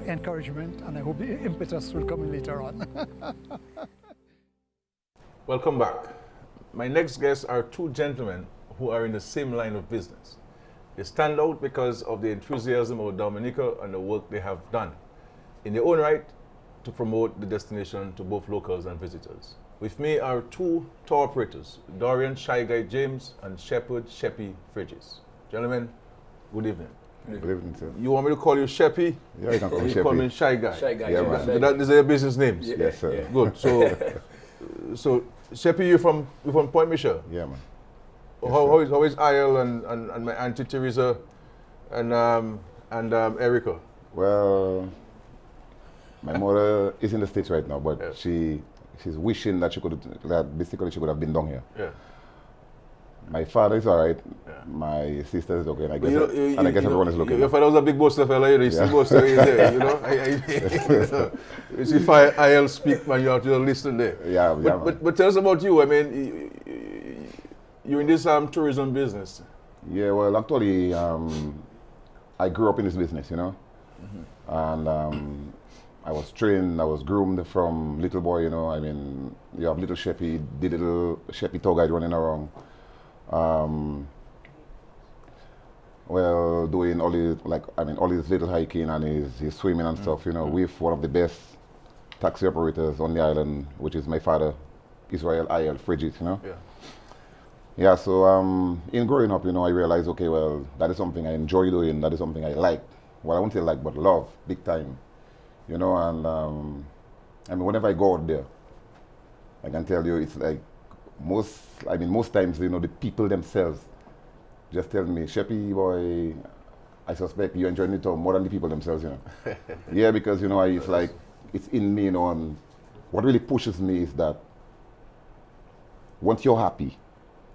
encouragement, and I hope the impetus will come in later on. Welcome back. My next guests are two gentlemen who are in the same line of business. They stand out because of the enthusiasm of Dominica and the work they have done in their own right to promote the destination to both locals and visitors. With me are two tour operators, Dorian Shy Guy James and Shepherd Sheppy Fridges. Gentlemen, good evening. Good evening, sir. You want me to call you Sheppy? Yeah, you can call me You Sheppy. call me Shy Guy. Shy Guy. Yeah, man. These are your business names? Yeah. Yes, sir. Yeah. Good. So Sheppy, you're from Point Michel? Yeah, man. How is Isle and my Auntie Teresa and Erica? Well, my mother is in the States right now, but Yeah. she's wishing that basically she could have been down here. Yeah. My father is all right. Yeah. My sister is okay, and I But guess everyone is looking. Your father was a big boaster fella, you know, he's still boaster, he's there, you know. You see, if I'll speak, man, you have to listen there. Yeah, But tell us about you. I mean, you're in this tourism business. Yeah, well, actually, I grew up in this business, you know, and I was trained, I was groomed from little boy, you know. I mean, you have little Sheppy, the little Sheppy tour guide running around. Well, doing all his little hiking and his swimming and stuff, you know, with one of the best taxi operators on the island, which is my father, Israel I.L. Fridges, you know. Yeah. Yeah, so in growing up, you know, I realized, okay, well, that is something I enjoy doing, that is something I like. Well, I won't say like, but love, big time. You know, and I mean, whenever I go out there, I can tell you, it's like most times, you know, the people themselves just tell me, Sheppy boy, I suspect you enjoy it more than the people themselves, you know. Yeah, because, you know, it's like, it's in me, you know, and what really pushes me is that once you're happy,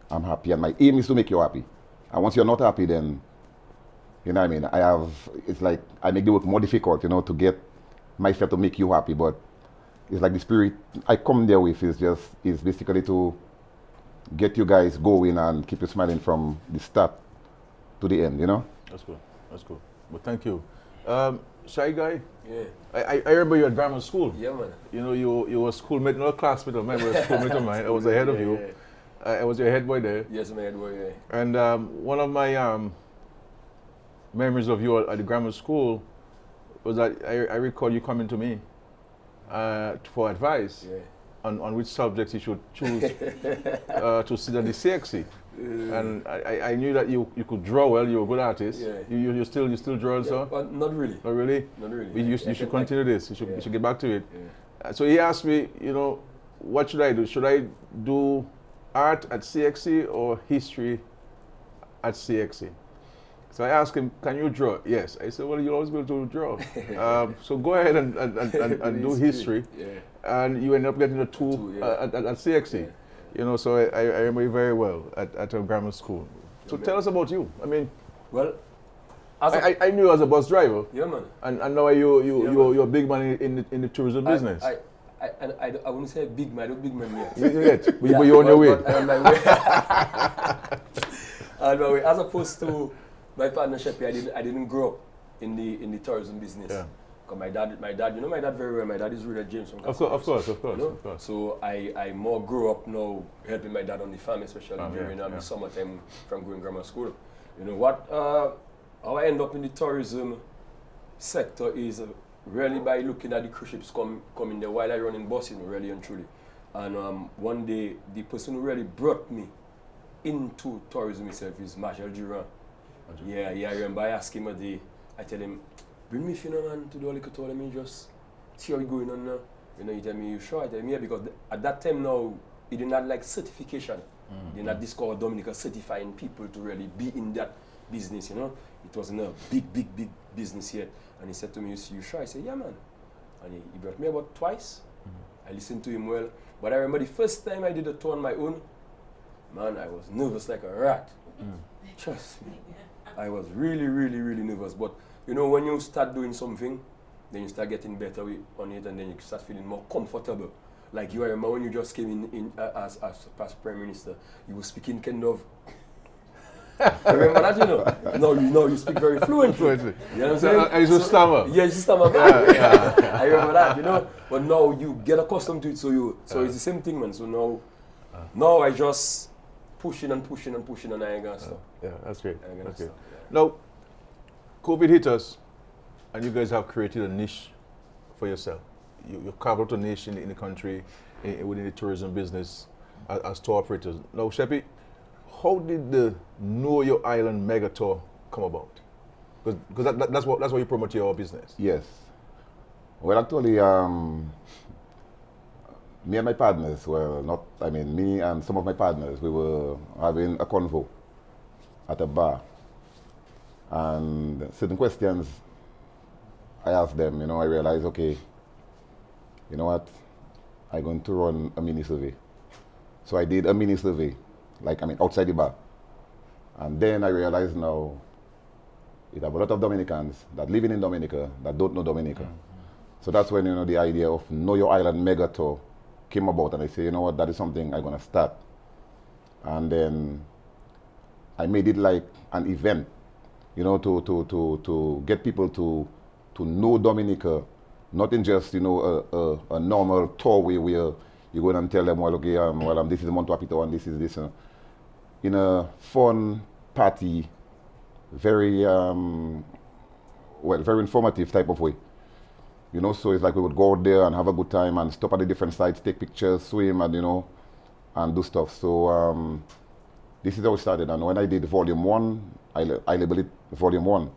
I'm happy, and my aim is to make you happy. And once you're not happy, then, you know what I mean, it's like, I make the work more difficult, you know, to get myself to make you happy, but it's like the spirit I come there with is basically to get you guys going and keep you smiling from the start to the end, you know? That's good. That's good. Well, thank you. Shy Guy? Yeah. I remember you at grammar school. Yeah, man. You know, you were schoolmate, not classmate, I remember a schoolmate of mine. I was ahead of you. I was your head boy there. Yes, my head boy, yeah. And one of my memories of you at the grammar school was that I recall you coming to me for advice on which subjects you should choose to sit at the CXC. And I knew that you could draw well. You're a good artist. Yeah. You still draw and so? But not really. Not really? Not really. You should continue this. You should get back to it. Yeah. So he asked me, you know, what should I do? Should I do art at CXC or history at CXC? So I asked him, can you draw? Yes. I said, well, you'll always be able to draw. So go ahead and do history. Yeah. And you end up getting a two at CXC. Yeah. You know, so I remember you very well at a grammar school. So tell us about you. I mean, well, I knew you as a bus driver. Yeah, man. And now you're a big man in the tourism business. I wouldn't say big man, not big man yet. Yet, but you're on your way. I'm on my way. On my way. As opposed to my partnership, I didn't grow up in the tourism business. Yeah. Because my dad, you know my dad very well. My dad is really James from Of course. You know? So I more grew up now helping my dad on the farm, especially during the summertime from going grammar school. You know what? How I end up in the tourism sector is really by looking at the cruise ships coming there while I run in Boston, really and truly. And one day, the person who really brought me into tourism itself is Marshall Durand. Yeah, I remember I asked him a day, I tell him, bring me if you know, man, to the liquor tour, let me just see how it's going on now. You know, he tell me, you sure? I tell him, yeah, because at that time now, he did not like certification. He did not discover Dominica certifying people to really be in that business, you know. It wasn't a big business yet. And he said to me, you sure? I said, yeah, man. And he brought me about twice. I listened to him well. But I remember the first time I did a tour on my own, man, I was nervous like a rat. Trust me. I was really nervous. But, you know, when you start doing something then you start getting better on it, and then you start feeling more comfortable. Like you remember when you just came in as past Prime Minister, you were speaking kind of. I remember that, you know. No, you speak very fluently. You know what I'm saying? I used to stammer. Yeah, you stammer. I remember that, you know. But now you get accustomed to it, so it's the same thing, man. So now I just pushing and I ain't gonna stop. Yeah, that's great. That's great. Now, COVID hit us, and you guys have created a niche for yourself. You carved out a niche in the country, within the tourism business, as tour operators. Now, Sheppy, how did the Know Your Island mega tour come about? Because that's what you promote your business. Yes. Well, actually, me and my partners, me and some of my partners, we were having a convo at a bar. And certain questions I asked them, I realized, okay, you know what, I'm going to run a mini survey. So I did a mini survey, outside the bar. And then I realized now, it have a lot of Dominicans that living in Dominica that don't know Dominica. Mm-hmm. So that's when, the idea of Know Your Island mega tour came about, and I say, you know what, that is something I'm gonna start. And then I made it like an event, to get people to know Dominica, not in just, a normal tour where you go and tell them, well, okay, this is Monte Apito and this is this. In a fun party, very, very informative type of way. So it's like we would go out there and have a good time and stop at the different sites, take pictures, swim, and, and do stuff. So this is how it started. And when I did volume 1, I labeled it volume 1.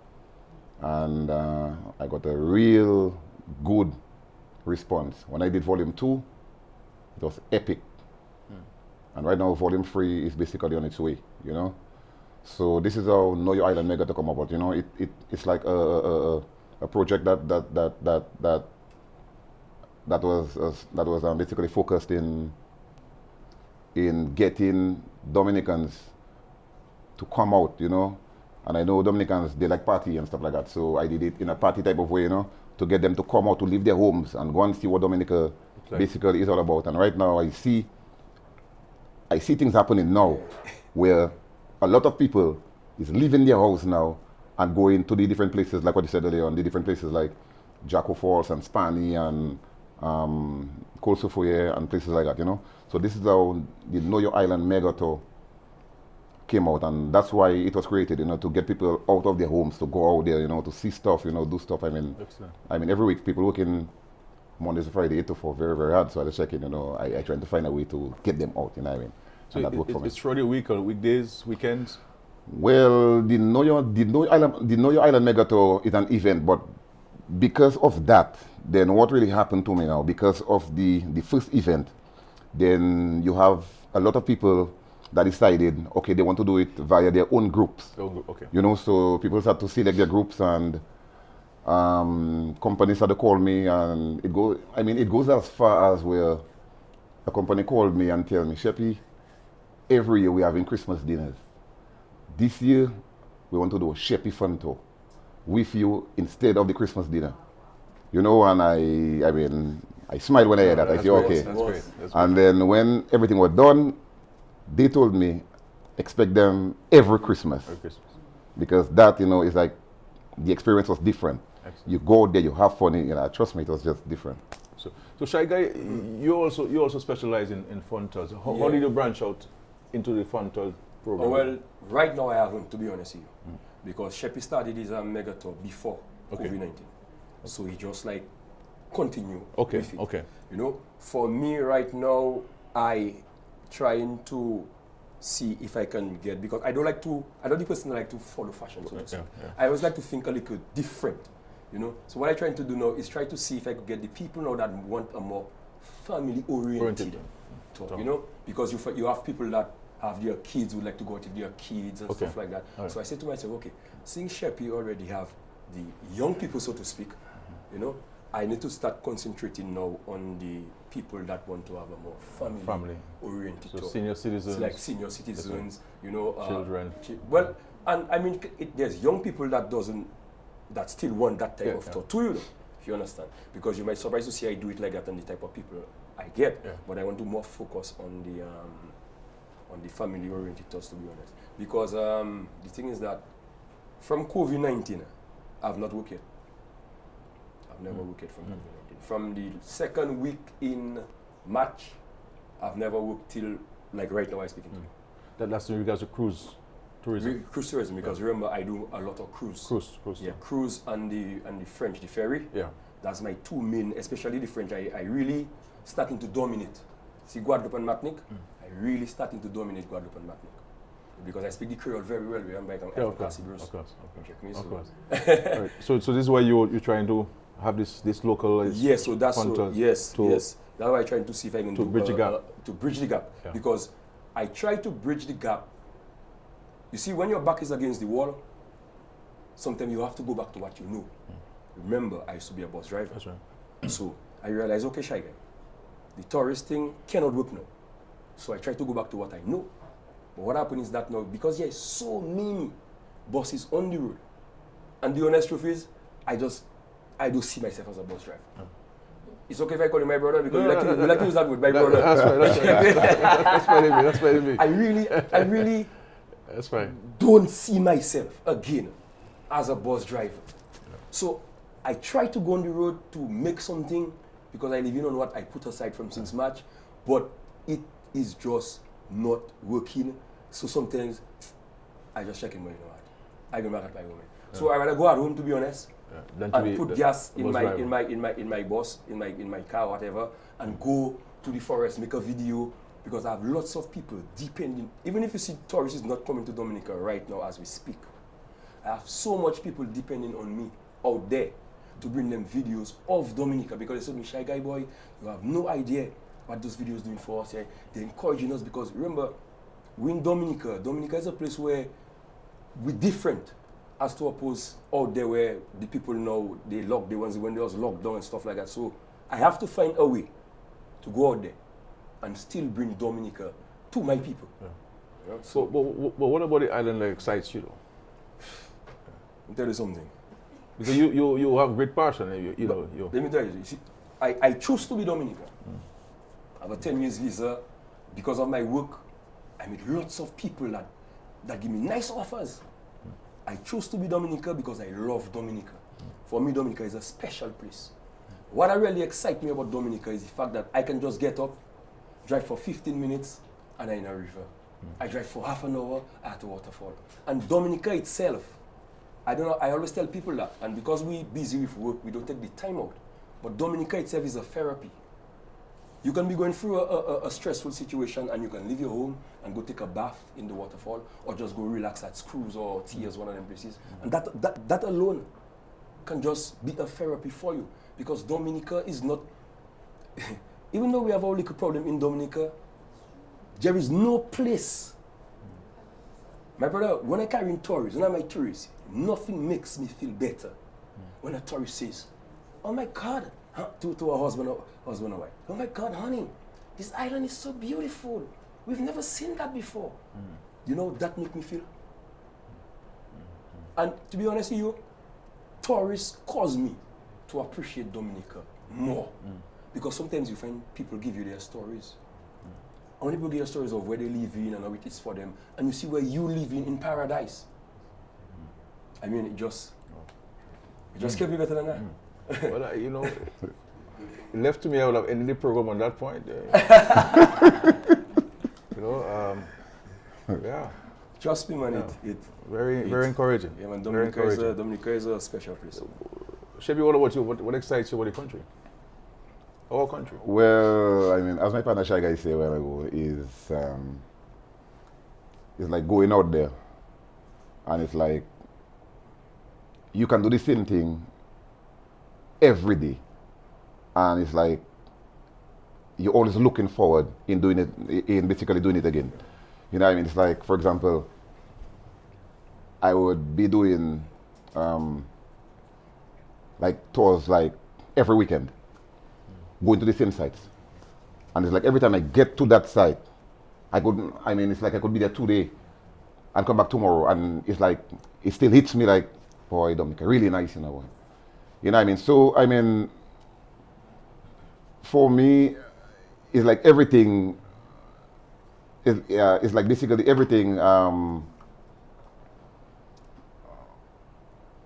And I got a real good response. When I did volume 2, it was epic. And right now, volume 3 is basically on its way, So this is how Know Your Island mega to come about. It's like a project that was basically focused in getting Dominicans to come out, And I know Dominicans, they like party and stuff like that. So I did it in a party type of way, to get them to come out, to leave their homes and go and see what Dominica basically is all about. And right now I see things happening now where a lot of people is leaving their house now and going to the different places, like what you said earlier on, the different places like Jacko Falls and Spani and Colsofoye and places like that, So this is how the Know Your Island mega tour came out, and that's why it was created, to get people out of their homes, to go out there, to see stuff, do stuff. Every week people working Mondays to Friday, 8 to 4, very, very hard. So I just check in, I trying to find a way to get them out, So it's throughout the week or weekdays, weekends? Well, the Know Your Island mega tour is an event, but because of that, then what really happened to me now, because of the first event, then you have a lot of people that decided, okay, they want to do it via their own groups. Okay. So people start to select their groups, and companies started to call me, and it goes as far as where a company called me and tell me, Sheppy, every year we're having Christmas dinners. This year, we want to do a Sheppy Fun Tour with you instead of the Christmas dinner. And I smiled when I heard that. I said, okay. That's great. And then when everything was done, they told me, expect them every Christmas. Because that, is like, the experience was different. Excellent. You go there, you have fun, trust me, it was just different. So Shy Guy, you also specialize in fun tours. How did you branch out into the fun tour program? Well, right now I haven't, to be honest with you. Because Sheppy started his mega tour before COVID-19. So he just continue with it. Okay. For me right now, I trying to see if I can get, because I'm not the person that like to follow fashion, so to speak. I always like to think a little different, So what I'm trying to do now is try to see if I could get the people now that want a more family-oriented tour, because you have people that have their kids who like to go out with their kids and stuff like that. Right. So I said to myself, okay, since Sheppy already have the young people, so to speak, I need to start concentrating now on the people that want to have a more family-oriented tour. Senior citizens. So like senior citizens, children. Well, and there's young people that still want that type of tour too, if you understand. Because you might surprise to see I do it like that and the type of people I get, but I want to more focus on the family-oriented thoughts, to be honest. Because the thing is that from COVID-19, I've not worked yet. I've never worked yet from COVID-19. From the second week in March, I've never worked till like right now I'm speaking to you. That's in regards to cruise tourism. Cruise tourism, because remember I do a lot of cruise. Cruise. Yeah, cruise and the French, the ferry. Yeah. That's my two main, especially the French. I really starting to dominate. See Guadeloupe and Martinique, I really starting to dominate Guadeloupe and Martinique. Because I speak the Creole very well. I'm back on of course. Right. So this is why you're trying to have this local. Yes. So that's yes. That's why I'm trying to see if I can bridge the gap. To bridge the gap, because I try to bridge the gap. You see, when your back is against the wall, sometimes you have to go back to what you know. Remember, I used to be a bus driver. That's right. So I realized, okay, Shy Guy, the tourist thing cannot work now. So I try to go back to what I know. But what happened is that now, because there is so many buses on the road, and the honest truth is, I don't see myself as a bus driver. It's okay if I call you my brother, because you like to use that word, my brother. That's right. That's fine me. I really that's fine. Don't see myself again as a bus driver. So I try to go on the road to make something, because I live in on what I put aside from since March, but it is just not working. So sometimes I just check in money, you know what? I go back at my home. So I rather go at home, to be honest, and put gas in my bus, in my car, whatever, and go to the forest, make a video, because I have lots of people depending. Even if you see tourists not coming to Dominica right now as we speak, I have so much people depending on me out there to bring them videos of Dominica, because they said, Shy Guy boy, you have no idea what those videos doing for us. Yeah? They're encouraging us, because remember, we're in Dominica. Dominica is a place where we're different, as to oppose out there where the people know they lock the ones when they was locked down and stuff like that. So I have to find a way to go out there and still bring Dominica to my people. Yeah. You know? So, but what about the island that excites you, though? Let me tell you something. Because you have great passion. You know. Let me tell you, see, I choose to be Dominica. I have a 10 years visa. Because of my work, I meet lots of people that give me nice offers. I choose to be Dominica because I love Dominica. For me, Dominica is a special place. What really excites me about Dominica is the fact that I can just get up, drive for 15 minutes, and I'm in a river. I drive for half an hour at a waterfall. And Dominica itself, I always tell people that, and because we're busy with work, we don't take the time out. But Dominica itself is a therapy. You can be going through a stressful situation, and you can leave your home and go take a bath in the waterfall, or just go relax at Screws or Tears, one of them places. And that alone can just be a therapy for you, because Dominica is not, even though we have our little problem in Dominica, there is no place. My brother, when I carry in tourists, when I'm a tourist, nothing makes me feel better when a tourist says, oh my God, to a husband or wife, oh my God, honey, this island is so beautiful. We've never seen that before. You know, that makes me feel. And to be honest with you, tourists cause me to appreciate Dominica more. Because sometimes you find people give you their stories. Only people give you stories of where they live in and how it is for them. And you see where you live in paradise. I mean, it just can't be better than that. Well, you know, left to me, I would have ended the program on that point. You know, yeah. Trust me, man. Yeah. Very encouraging. Yeah, man. Dominica is a special place. Shebi, what about you? What excites you about the country? Our country? Well, I mean, as my partner Shy Guy said a while ago, is like going out there, and it's like you can do the same thing every day, and it's like you're always looking forward in doing it, in basically doing it again. You know what I mean? It's like, for example, I would be doing like tours like every weekend, going to the same sites, and it's like every time I get to that site, it's like I could be there today and come back tomorrow, and it's like it still hits me like, boy, Dominica, really nice, you know. You know what I mean? So, I mean, for me, it's like everything, it's like basically everything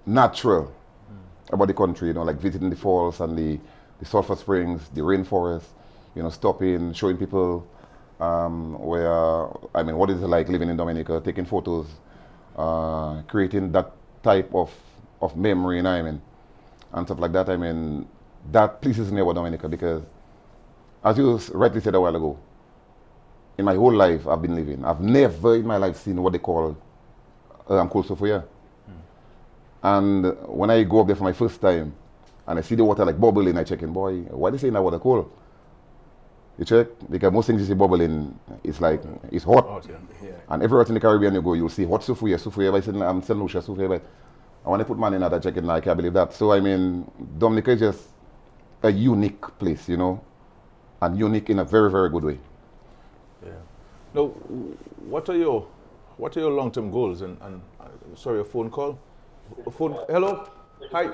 natural about the country, you know, like visiting the falls and the sulfur springs, the rainforest, you know, stopping, showing people where, I mean, what is it like living in Dominica, taking photos, creating that type of memory, you know what I mean, and stuff like that. I mean, that pleases me about Dominica because, as you rightly said a while ago, in my whole life I've been living, I've never in my life seen what they call cold Sophia. And when I go up there for my first time and I see the water like bubbling, I check in, boy, why they saying that water cold? You check? Because most things you see bubbling, it's like, it's hot. Yeah. And everywhere in the Caribbean you go, you'll see hot Sophia, by saying, I'm St. Lucia, Sophia, but I want to put man in that, I check in, I can't believe that. So, I mean, Dominica is just a unique place, you know, and unique in a very, very good way. Yeah. Now, what are your long-term goals? And sorry, a phone call. Hello, hi.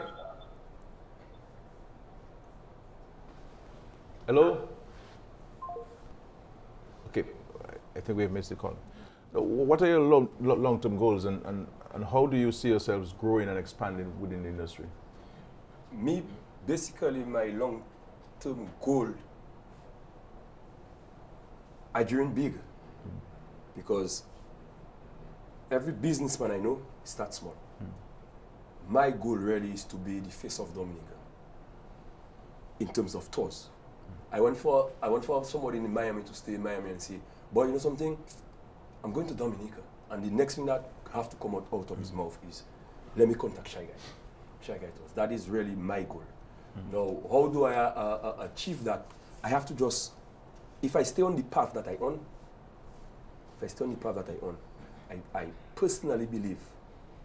Hello. Okay, I think we have missed the call. What are your long-term goals, and how do you see yourselves growing and expanding within the industry? Me, basically, my long-term goal, I dream big, because every businessman I know starts small. My goal really is to be the face of Dominica in terms of tours. I want for somebody in Miami to stay in Miami and say, boy, you know something? I'm going to Dominica. And the next thing that have to come out of his mouth is, let me contact Shy Guy. Shy Guy tours. That is really my goal. Now, how do I achieve that? I have to just, if I stay on the path that I on, I personally believe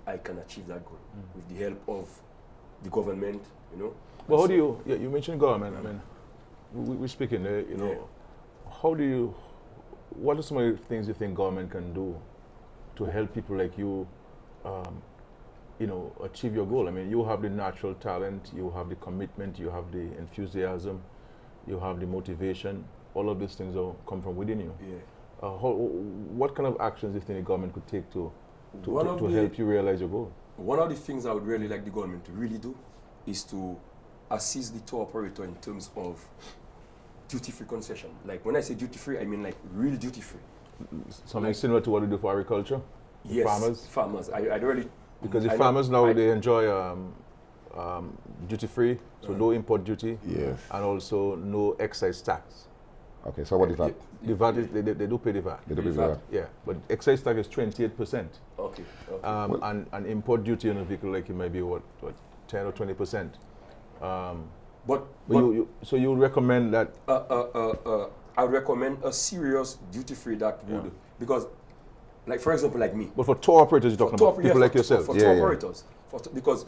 I can achieve that goal with the help of the government, you know. Well, how do you mentioned government, I mean, we're speaking there, you know, what are some of the things you think government can do to help people like you, you know, achieve your goal? I mean, you have the natural talent, you have the commitment, you have the enthusiasm, you have the motivation, all of these things come from within you. Yeah. What kind of actions do you think the government could take to help you realize your goal? One of the things I would really like the government to really do is to assist the tour operator in terms of duty-free concession. Like when I say duty-free, I mean like real duty-free. Something like, similar to what we do for agriculture? Yes, farmers. I really... Because the farmers now, they enjoy duty-free, so no import duty, yes, and also no excise tax. Okay, so what is that? The VAT, they do pay the VAT. They do pay the VAT. Yeah, but excise tax is 28%. Okay. And import duty on a vehicle like it might be what 10 or 20%. So you would recommend that? I would recommend a serious duty-free that would, because, like for example, like me. But for tour operators, you're talking about people like yourself. For tour operators, because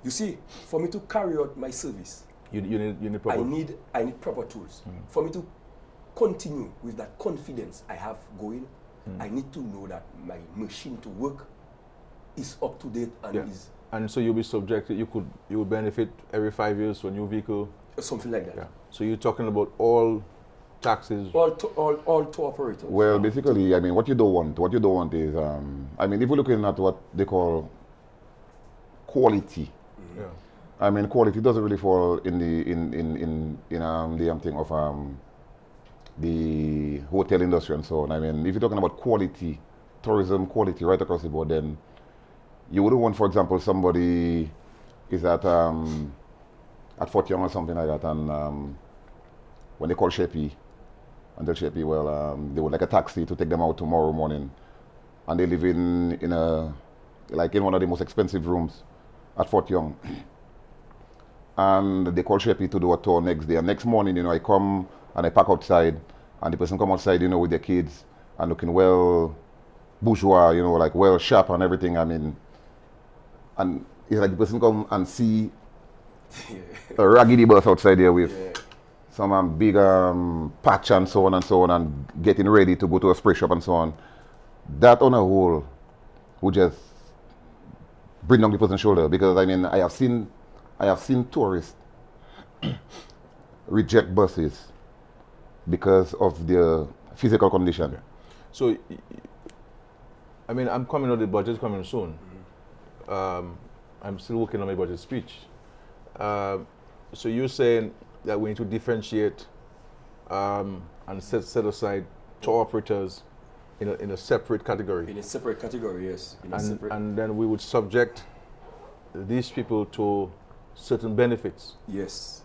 you see, for me to carry out my service, you need proper. I need proper tools. For me to continue with that confidence I have going, I need to know that my machine to work is up to date and is. And so you'll be subjected. You would benefit every 5 years for a new vehicle. Something like that. Yeah. So you're talking about all taxes. All tour operators. Well, basically, I mean, what you don't want is, I mean, if we're looking at what they call quality. Yeah. I mean, quality doesn't really fall in the thing of the hotel industry and so on. I mean, if you're talking about quality, tourism quality right across the board, then you wouldn't want, for example, somebody is at Fort Young or something like that, and when they call Sheppy, and tell Sheppy, well, they would like a taxi to take them out tomorrow morning, and they live in one of the most expensive rooms at Fort Young. And they call Sheppy to do a tour next day. And next morning, you know, I come and I park outside, and the person come outside, you know, with their kids and looking well bourgeois, you know, like well sharp and everything. I mean, and it's like the person come and see a raggedy bus outside there with some big patch and so on, and getting ready to go to a spray shop and so on. That on a whole would just bring down the person's shoulder, because I mean, I have seen I have seen tourists reject buses because of their physical condition. Okay. So, I mean, I'm coming on the budget coming soon. I'm still working on my budget speech. So you're saying that we need to differentiate and set aside tour operators in a separate category. In a separate category, yes. And then we would subject these people to certain benefits. Yes.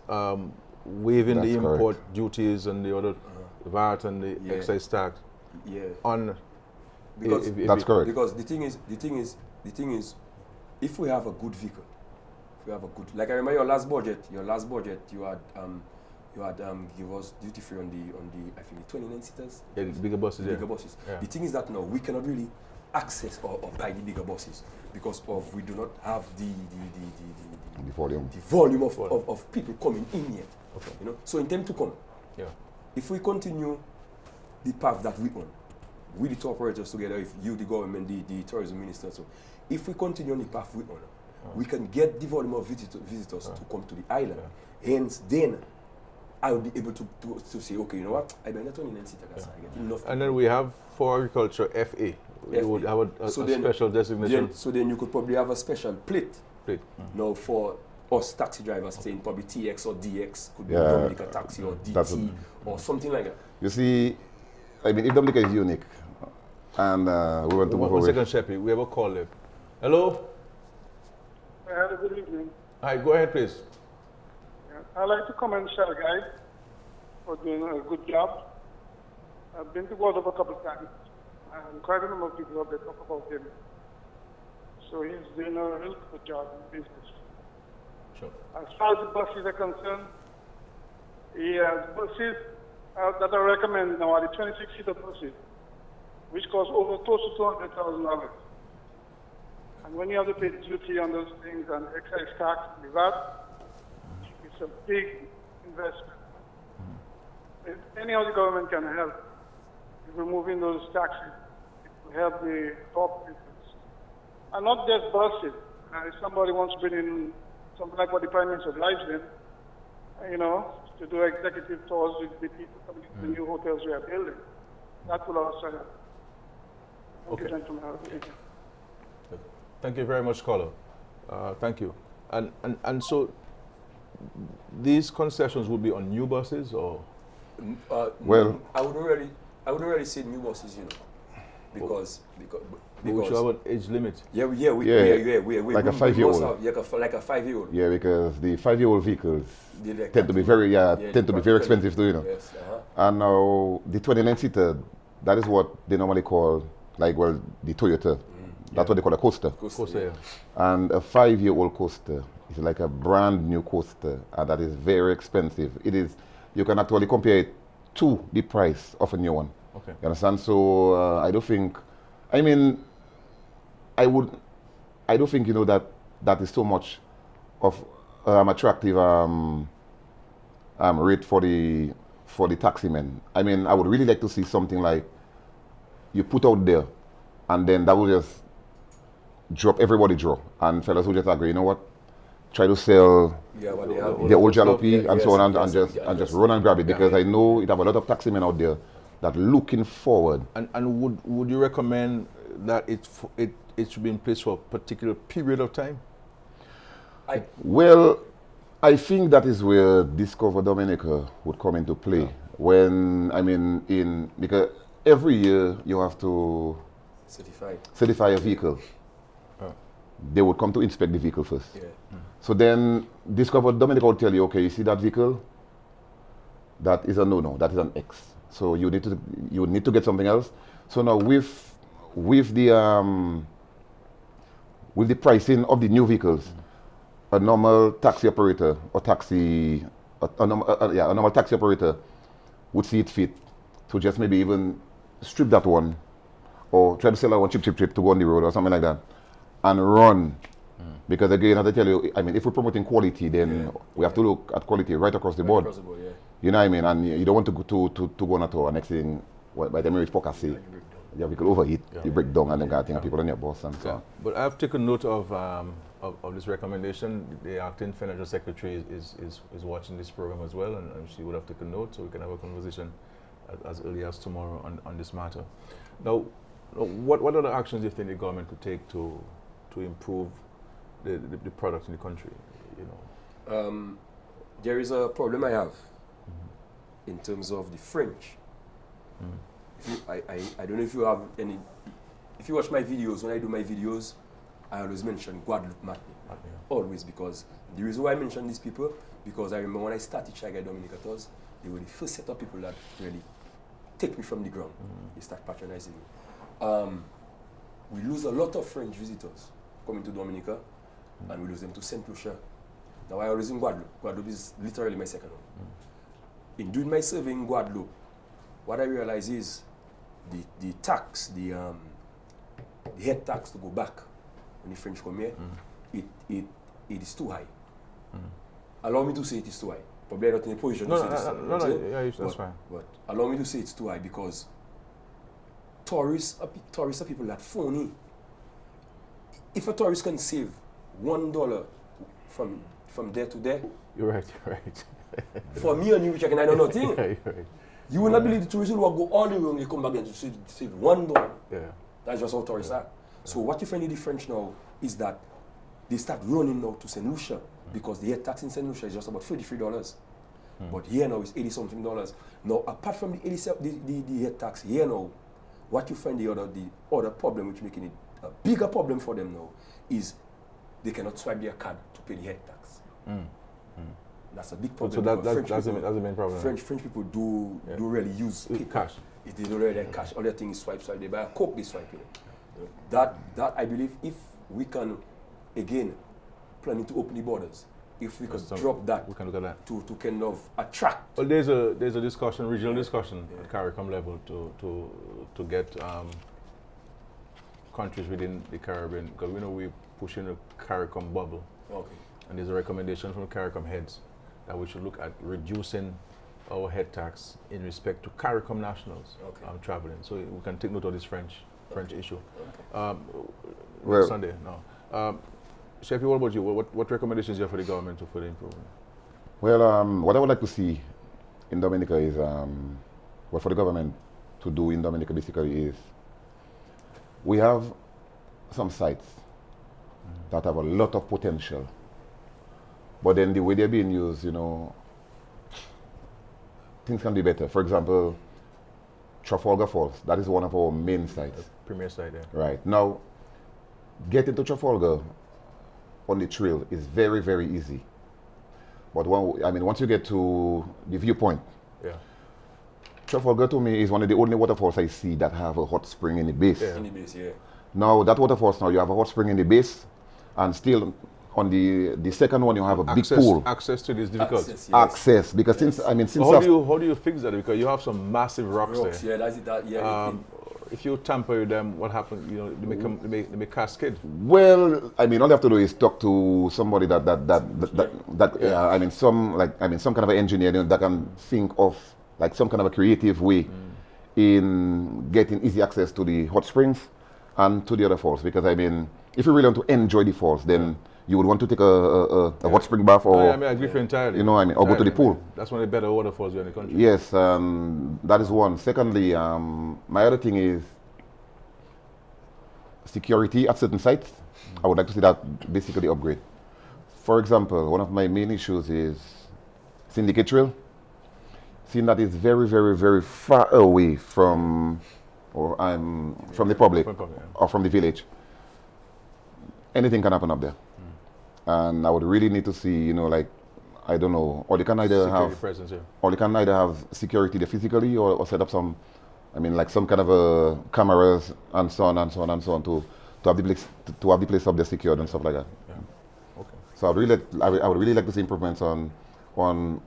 Waiving That's the import correct. duties and the other VAT and the excise tax. Yeah. On Because That's correct. Because the thing is, if we have a good vehicle, if we have a good, like I remember your last budget, you had give us duty free on the I think the 29 seaters. Yeah, bigger buses. Bigger buses. Yeah. The thing is that now we cannot really access or buy the bigger buses because of we do not have the volume of people coming in yet. Okay. You know, so in time to come, if we continue the path that we on, we the tour operators together, if you the government, the tourism minister, so if we continue on the path we on, we can get the volume of visitors to come to the island. Hence, then I will be able to say, okay, you know what, I buy that 29 seater, I get enough. And then we have for agriculture FA. We would have a special designation. So then you could probably have a special plate. Now for us taxi drivers saying probably TX or DX could be Dominica taxi or DT or something like that. You see, I mean, if Dominica is unique, and we want to move One away. second, Sheppy. We have a call there. Hello? Hello, good evening. Hi, go ahead, please. I'd like to commend Shell Guy for doing a good job. I've been to Guadeloupe a couple of times, and quite a number of people up there talk about him. So he's doing a real good job in business. Sure. As far as the buses are concerned, he has buses that are recommended now are the 26-seater buses, which cost over close to $200,000. And when you have to pay duty on those things and excise tax, and VAT, it's a big investment. If any other government can help in removing those taxes, it will help the top business. And not just buses. If somebody wants to bring in something like what the Prime Minister lives in, you know, to do executive tours with the people coming to the new hotels we are building, that will also help. Thank you, gentlemen. Thank you very much, caller. Thank you. And so these concessions would be on new buses or? Well, I would already say new buses, you know, because we should have an age limit. We like a 5-year-old. Like a 5-year-old. Yeah, because the 5-year-old vehicles tend to be very expensive too, you know. Yes, And now the 29-seater, that is what they normally call, like, well, the Toyota. That's what they call a coaster. Coaster. And a 5-year-old coaster is like a brand new coaster, and that is very expensive. It is. You can actually compare it to the price of a new one. Okay. You understand? So I don't think. I mean, I don't think, you know, that is so much of attractive rate for the taxi men. I mean, I would really like to see something like you put out there, and then that will just drop everybody draw, and fellas will just agree. You know what? Try to sell the old jalopy and so on, and just run and grab it, because I know it have a lot of taxi men out there that looking forward. And would you recommend that it should be in place for a particular period of time? Well, I think that is where Discover Dominica would come into play. When, I mean, because every year you have to certify a vehicle. They would come to inspect the vehicle first. So then Discover Dominica will tell you, okay, you see that vehicle? That is a no-no, that is an X. So you need to get something else. So now with the pricing of the new vehicles, a normal taxi operator or a normal taxi operator would see it fit to just maybe even strip that one or try to sell that one cheap to go on the road or something like that and run. Because again, as I tell you, I mean, if we're promoting quality, then we have to look at quality right across the board. You know what I mean? And you don't want to go on a tour. Next thing, by the time you reach Pocassi, your vehicle overheat, you break down and then got people on your bus and so on. But I've taken note of of this recommendation. The acting financial secretary is watching this program as well, and she would have taken note, so we can have a conversation as early as tomorrow on this matter. Now, what other actions do you think the government could take to improve the product in the country? You know, there is a problem I have in terms of the French. I don't know if you have any. If you watch my videos, when I do my videos, I always mention Guadeloupe Matinee. Always, because the reason why I mention these people, because I remember when I started Shy Guy Dominic Atos, they were the first set of people that really take me from the ground. They start patronizing me. We lose a lot of French visitors coming to Dominica, and we lose them to St. Lucia. Now I always in Guadeloupe. Guadeloupe is literally my second home. In doing my survey in Guadeloupe, what I realize is the tax, the head tax to go back when the French come here, it is too high. Allow me to say it is too high. Probably not in a position to say this. That's fine. But allow me to say it's too high because tourists are people that phony. If a tourist can save $1 from there to there, you're right. For me and you, which I know nothing. Yeah, you're right. You will not believe the tourists will go all the way when they come back and save $1. Yeah. That's just how tourists are. So what you find in the French now is that they start running now to St. Lucia because the head tax in St. Lucia is just about $33. But here now is $80-something. Now, apart from the head tax here now, what you find the other problem which making it a bigger problem for them now is they cannot swipe their card to pay the head tax. That's a big problem. So that's the main problem. French people do really use cash. They don't really like cash. All their thing is swipe. They buy a Coke, they swipe it. That I believe, if we can again planning to open the borders, if we could drop that, we can look at that to kind of attract. Well, there's a discussion, regional discussion at CARICOM level to get countries within the Caribbean, because we know we're pushing a CARICOM bubble. Okay. And there's a recommendation from CARICOM heads that we should look at reducing our head tax in respect to CARICOM nationals traveling. So we can take note of this French issue. Okay. Well, Sunday, no. Shefi, what about you? What recommendations do you have for the government to further improvement? Well, what I would like to see in Dominica is, what for the government to do in Dominica basically is, we have some sites that have a lot of potential, but then the way they're being used, things can be better. For example, Trafalgar Falls, that is one of our main sites. The premier site there. Right. Now, getting to Trafalgar on the trail is very, very easy. But once you get to the viewpoint, Trafalgar to me is one of the only waterfalls I see that have a hot spring in the base. Yeah. In the base, yeah. Now, that waterfalls now, you have a hot spring in the base, and still on the second one you have a big pool. Access to this difficult. Access, because since how do you fix that? Because you have some massive rocks there. Yeah, that's it. If you tamper with them, what happens? They may cascade. Well, all you have to do is talk to somebody some kind of an engineer that can think of like some kind of a creative way in getting easy access to the hot springs and to the other falls. Because if you really want to enjoy the falls, then you would want to take a hot spring bath, or I agree with you entirely. Or go to the pool. That's one of the better waterfalls in the country. Yes, that is one. Secondly, my other thing is security at certain sites. I would like to see that basically upgrade. For example, one of my main issues is Syndicate Trail. Seeing that it's very, very, very far away from the public or from the village. Anything can happen up there. And I would really need to see, I don't know, or they can either have security there physically, or set up some, some kind of cameras and so on and so on and so on to have the place up there secured and stuff like that. Yeah. Okay. So I would really like to see improvements on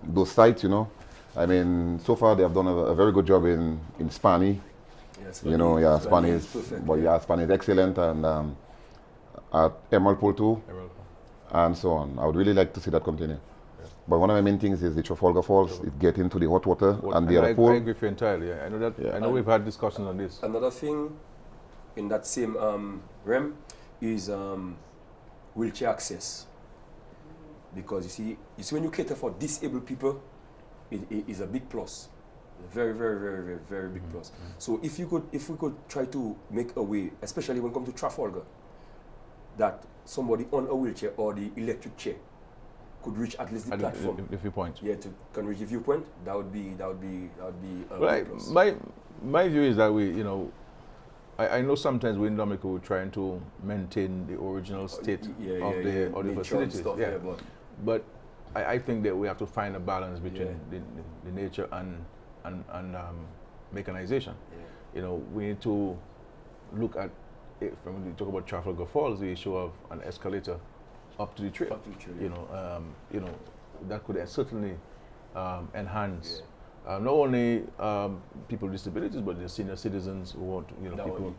those sites. So far they have done a very good job in Spani. Spani is perfect. But Spani is excellent, and at Emerald Pool too. And so on. I would really like to see that continue. Yeah. But one of my main things is the Trafalgar Falls, is getting to the hot water and the other pool. I agree with you entirely. I know that. Yeah. I know we've had discussions on this. Another thing in that same realm is wheelchair access. Because you see when you cater for disabled people, it is a big plus. A very, very, very, very, very big plus. So if we could try to make a way, especially when it comes to Trafalgar, that somebody on a wheelchair or the electric chair could reach at least the platform. The viewpoint. Yeah, can reach the viewpoint. That would be a Right. plus. My view is that I know sometimes we in Dominica we're trying to maintain the original state of the facilities. Stuff, yeah. But I think that we have to find a balance between the nature and mechanization. Yeah. We need to look at when we talk about Trafalgar Falls, the issue of an escalator up to the trail. That could certainly enhance not only people with disabilities, but the senior citizens who want, people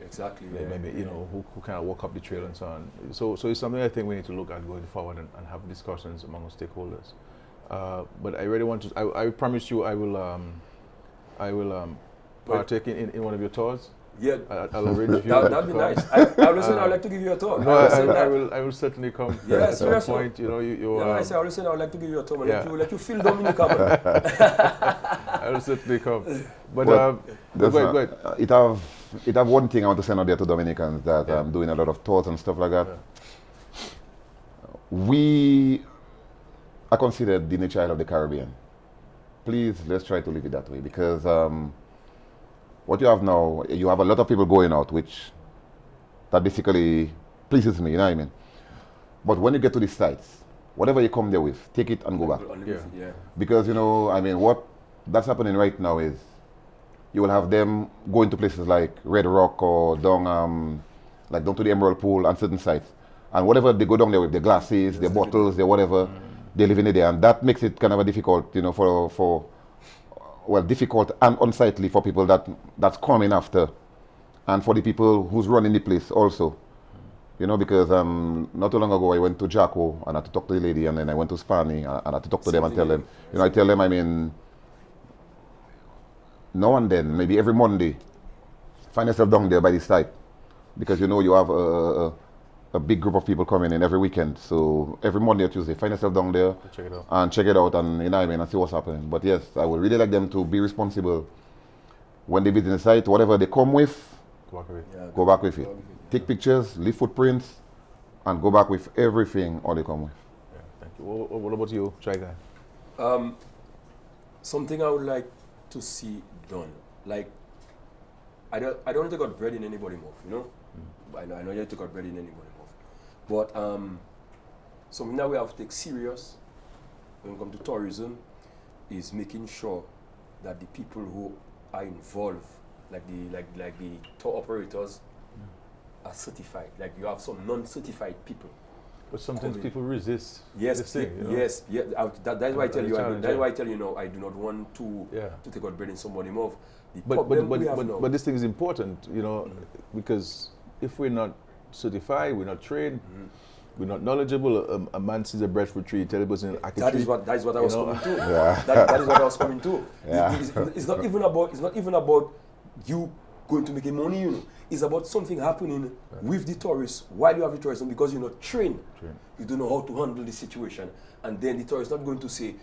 who kind of walk up the trail and so on. So it's something I think we need to look at going forward and have discussions among our stakeholders. But I really want to. I promise you, I will partake in one of your tours. Yeah, I'll arrange you. That'd be nice. I'd like to give you a tour. No, I will certainly come. Yeah, at some point, I say, I'd like to give you a tour and let you feel Dominica. I will certainly come. But it have one thing I want to send out there to Dominicans that I'm doing a lot of tours and stuff like that. We are considered the child of the Caribbean. Please, let's try to live it that way, because what you have now, you have a lot of people going out, that basically pleases me, you know what I mean? But when you get to the sites, whatever you come there with, take it and go back. Yeah. Because, what that's happening right now is you will have them going to places like Red Rock or down to the Emerald Pool and certain sites. And whatever they go down there with, their glasses, their bottles, their whatever, they live in it there. And that makes it kind of a difficult, difficult and unsightly for people that's coming after, and for the people who's running the place also. Because not too long ago I went to Jacko and I had to talk to the lady, and then I went to Spani and I had to talk to them and tell them, I tell them, now and then, maybe every Monday, find yourself down there by the site, because you have a big group of people coming in every weekend. So every Monday or Tuesday, find yourself down there and check it out and and see what's happening. But yes, I would really like them to be responsible when they visit the site. Whatever they come with, go back with it. Take pictures, leave footprints, and go back with everything all they come with. Yeah, thank you. What about you, Try Guy? Something I would like to see done. Like, I don't take out bread in anybody mouth, I know you take out bread in anybody mouth. But something that we have to take serious when it comes to tourism is making sure that the people who are involved, like the tour operators, are certified. Like, you have some non-certified people. But sometimes people resist. Yes, this thing, yes. That's why I tell you. That's why I tell you now. I do not want to take out bread in somebody's mouth. But this thing is important, because if we're not certified, we're not trained, we're not knowledgeable. A man sees a breadfruit tree, tell us in that is what I was coming to. That is what I was coming to. It's not even about you going to make money. It's about something happening with the tourists while you have the tourism, because you're not trained. You don't know how to handle the situation, and then the tourist is not going to say,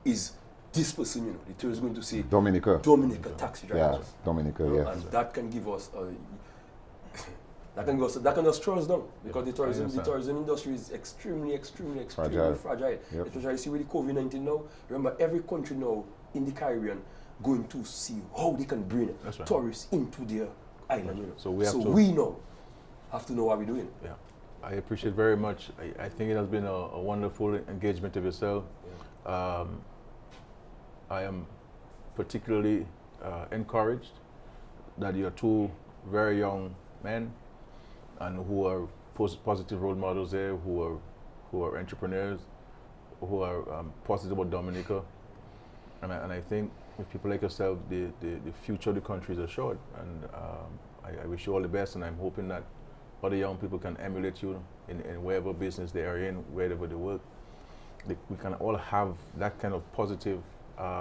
"Is this person?" The tourist is going to say, Dominica taxi driver. Yeah, Dominica. Yeah. And that can give us. That can just throw us down, because the tourism industry is extremely fragile. Yep. Especially see with the COVID-19 now. Remember, every country now in the Caribbean going to see how they can bring tourists into their island. So we now have to know what we're doing. Yeah, I appreciate very much. I think it has been a wonderful engagement of yourself. Yeah. I am particularly encouraged that you're two very young men, and who are positive role models there, who are entrepreneurs, who are positive about Dominica, and I think with people like yourself, the future of the country is assured. And I wish you all the best, and I'm hoping that other young people can emulate you in whatever business they are in, wherever they work. We can all have that kind of positive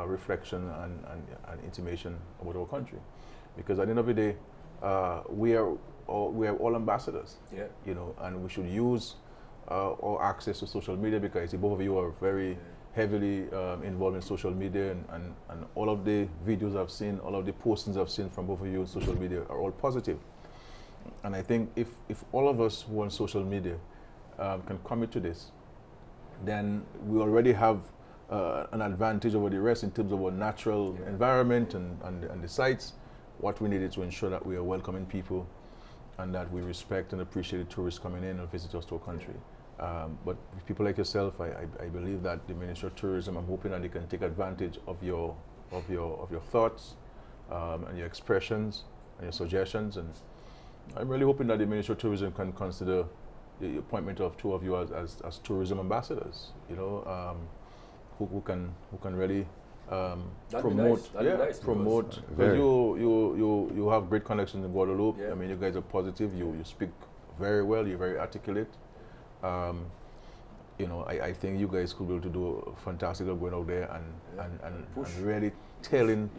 reflection and intimation about our country, because at the end of the day, we are all ambassadors, and we should use or access to social media, because I see both of you are very heavily involved in social media, and all of the videos I've seen, all of the postings I've seen from both of you on social media are all positive. And I think if all of us who are on social media can commit to this, then we already have an advantage over the rest in terms of our natural environment and the sites. What we needed to ensure that we are welcoming people and that we respect and appreciate the tourists coming in and visitors to our country. But with people like yourself, I believe that the Ministry of Tourism, I'm hoping that they can take advantage of your thoughts and your expressions and your suggestions. And I'm really hoping that the Ministry of Tourism can consider the appointment of two of you as tourism ambassadors. You know, who can really promote, promote. Because you have great connections in Guadeloupe. I mean, you guys are positive. You speak very well. You're very articulate. You know, I think you guys could be able to do a fantastic job going out there and really telling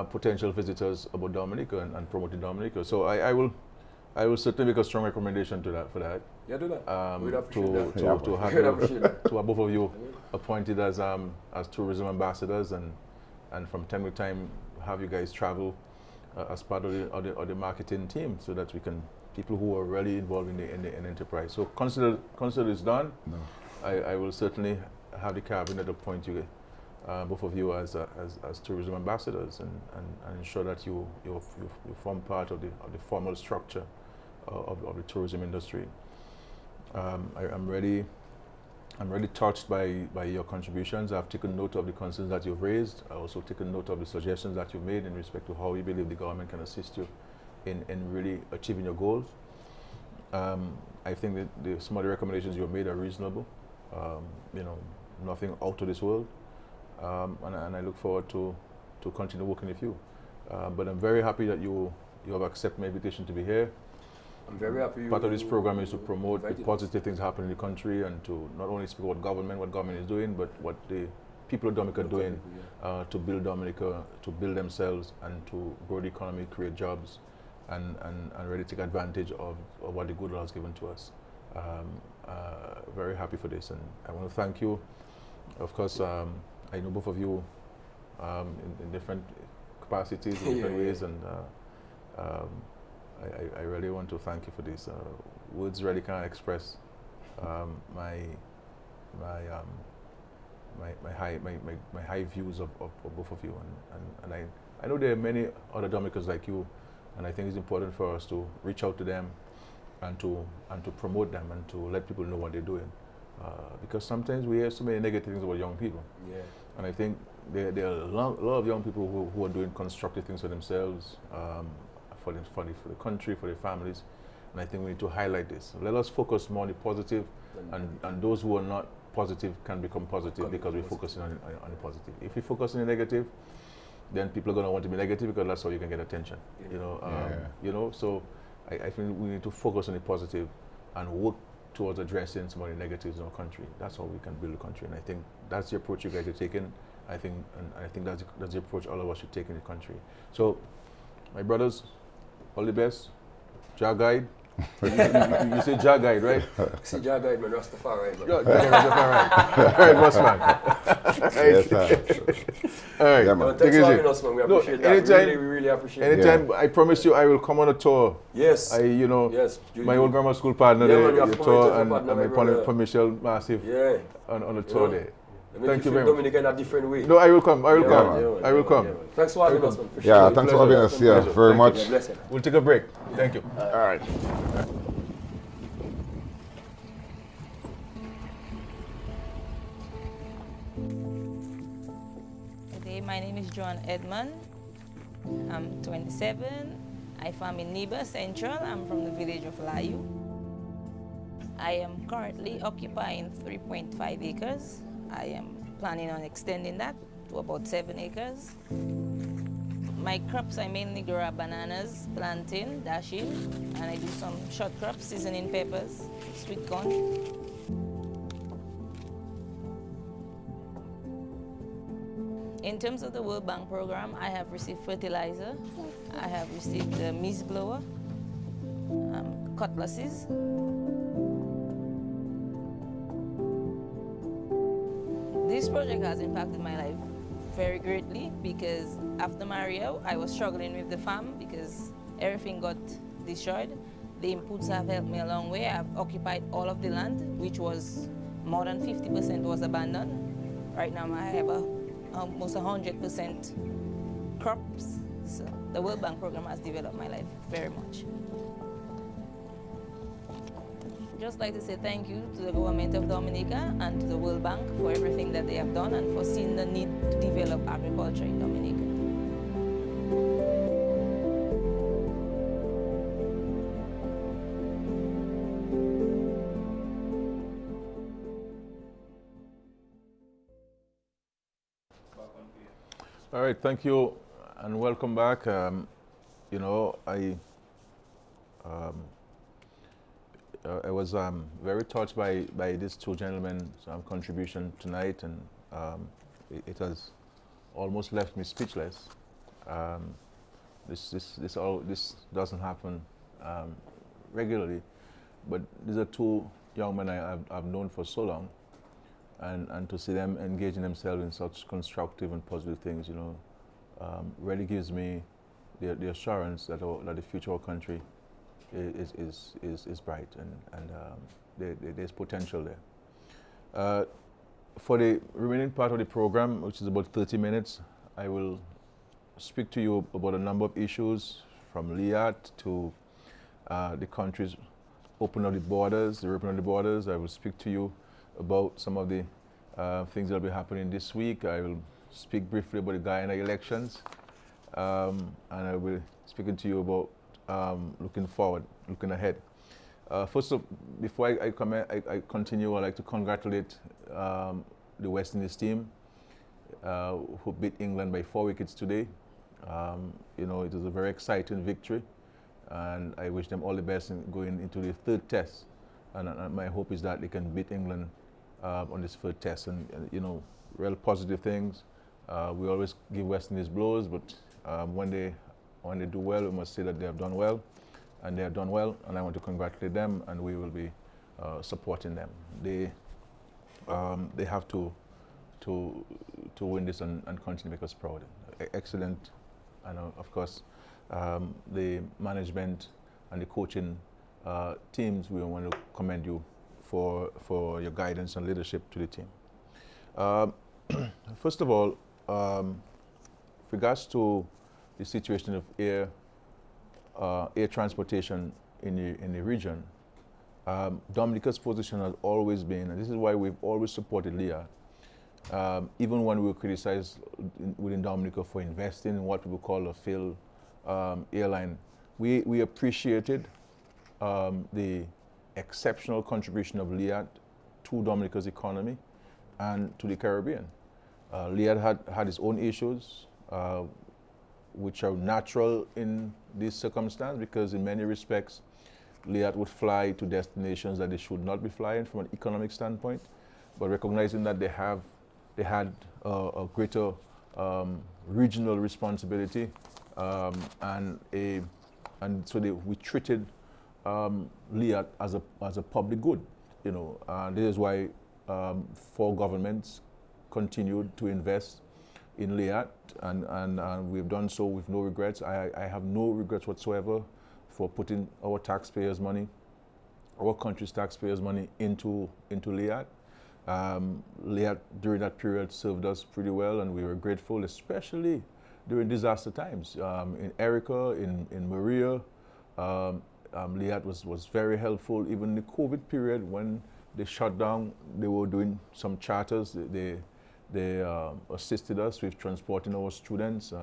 potential visitors about Dominica and promoting Dominica. So I will certainly make a strong recommendation to that. For that. Yeah, do that. To have both of you appointed as tourism ambassadors, and from time to time have you guys travel as part of the marketing team, so that we can people who are really involved in the enterprise. So consider this done. No. I will certainly have the cabinet appoint you, both of you as tourism ambassadors, and ensure that you form part of the formal structure of the tourism industry. I'm really touched by your contributions. I've taken note of the concerns that you've raised. I also taken note of the suggestions that you've made in respect to how you believe the government can assist you in really achieving your goals. I think that some of the recommendations you've made are reasonable. You know, nothing out of this world, and I look forward to continue working with you. But I'm very happy that you have accepted my invitation to be here. I'm very happy. Part of this program is to promote the positive things happening in the country, and to not only speak about what government is doing, but what the people of Dominica are doing to build Dominica, to build themselves, and to grow the economy, create jobs, and really take advantage of what the good Lord has given to us. Very happy for this, and I want to thank you. Of course, I know both of you in different capacities, in different ways, and I really want to thank you for this. Words really can't express my high views of both of you, and I know there are many other Dominicans like you, and I think it's important for us to reach out to them and to promote them and to let people know what they're doing, because sometimes we hear so many negative things about young people, and I think there are a lot of young people who are doing constructive things for themselves, for the country, for their families, and I think we need to highlight this. Let us focus more on the positive, and those who are not positive can become positive because we're focusing on the positive. If we focus on the negative, then people are going to want to be negative, because that's how you can get attention. You know, so I think we need to focus on the positive and work towards addressing some of the negatives in our country. That's how we can build a country, and I think that's the approach you guys are taking. I think that's the approach all of us should take in the country. So, my brothers, all the best. Jah guide. You say Jah guide, right? See Jah guide, man. Rastafari, man. Rastafari. All right, boss man. Yes, sir. All right. Yeah, man. Thanks for having us, man. We appreciate that. We really appreciate it. Anytime, I promise you, I will come on a tour. Yes. My old grammar school partner there, man, tour, and my partner Michelle Massive on a tour there. Thank you very much. Dominica in a different way. No, I will come. I will come. Thanks for having us, man. Thanks for having us. Very much. We'll take a break. Thank you. All right. Today, my name is Joan Edmond. I'm 27. I farm in Neba Central. I'm from the village of Layu. I am currently occupying 3.5 acres. I am planning on extending that to about 7 acres. My crops, I mainly grow bananas, plantain, dashing, and I do some short crops, seasoning peppers, sweet corn. In terms of the World Bank program, I have received fertilizer, I have received the maize blower, cutlasses, This project has impacted my life very greatly because after Mario, I was struggling with the farm because everything got destroyed. The inputs have helped me a long way. I've occupied all of the land, which was more than 50% was abandoned. Right now I have almost 100% crops. So the World Bank program has developed my life very much. Just like to say thank you to the government of Dominica and to the World Bank for everything that they have done and for seeing the need to develop agriculture in Dominica. All right, thank you and welcome back. You know, I was very touched by these two gentlemen's contribution tonight, and it has almost left me speechless. This doesn't happen regularly, but these are two young men I've known for so long, and to see them engaging themselves in such constructive and positive things, you know, really gives me the assurance that the future of our country is bright, and there's potential there. For the remaining part of the program, which is about 30 minutes, I will speak to you about a number of issues from LIAT to the country's opening of the borders, the reopening of the borders. I will speak to you about some of the things that will be happening this week. I will speak briefly about the Guyana elections, and I will be speaking to you about looking forward, looking ahead. First of, before I continue, I'd like to congratulate the West Indies team who beat England by 4 wickets today. You know, it was a very exciting victory, and I wish them all the best in going into the third test. And my hope is that they can beat England on this third test. And you know, real positive things. We always give West Indies blows, but when they do well, we must say that they have done well, and they have done well, and I want to congratulate them, and we will be supporting them. They have to win this and continue to make us proud. Excellent, and of course, the management and the coaching teams, we want to commend you for your guidance and leadership to the team. First of all, with regards to the situation of air transportation in the region, Dominica's position has always been, and this is why we've always supported LIA, even when we were criticized within Dominica for investing in what we would call a failed airline. We appreciated the exceptional contribution of LIAT to Dominica's economy and to the Caribbean. LIAT had its own issues, which are natural in this circumstance, because in many respects, LIAT would fly to destinations that they should not be flying from an economic standpoint, but recognizing that they had a greater regional responsibility, and so we treated LIAT as a public good, you know. This is why 4 governments continued to invest in LIAT, and we've done so with no regrets. I have no regrets whatsoever for putting our taxpayers' money, our country's taxpayers' money into LIAT. LIAT during that period served us pretty well, and we were grateful, especially during disaster times. In Erica, in Maria, LIAT was very helpful. Even in the COVID period, when they shut down, they were doing some charters. They assisted us with transporting our students,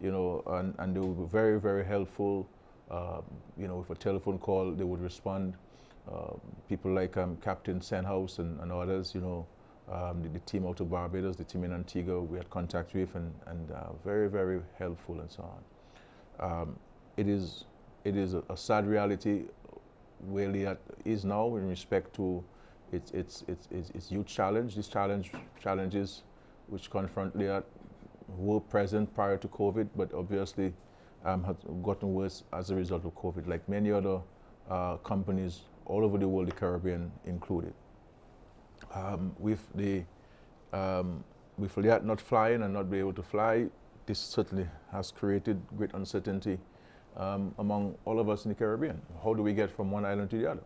you know, and they were very, very helpful. You know, with a telephone call, they would respond. People like Captain Senhouse and others, you know, the team out of Barbados, the team in Antigua, we had contact with, and very, very helpful and so on. It is a sad reality where LIAT is now in respect to its huge challenge. These challenges which confront LIAT were present prior to COVID, but obviously have gotten worse as a result of COVID, like many other companies all over the world, the Caribbean included. With the with Liat not flying and not be able to fly, this certainly has created great uncertainty among all of us in the Caribbean. How do we get from one island to the other?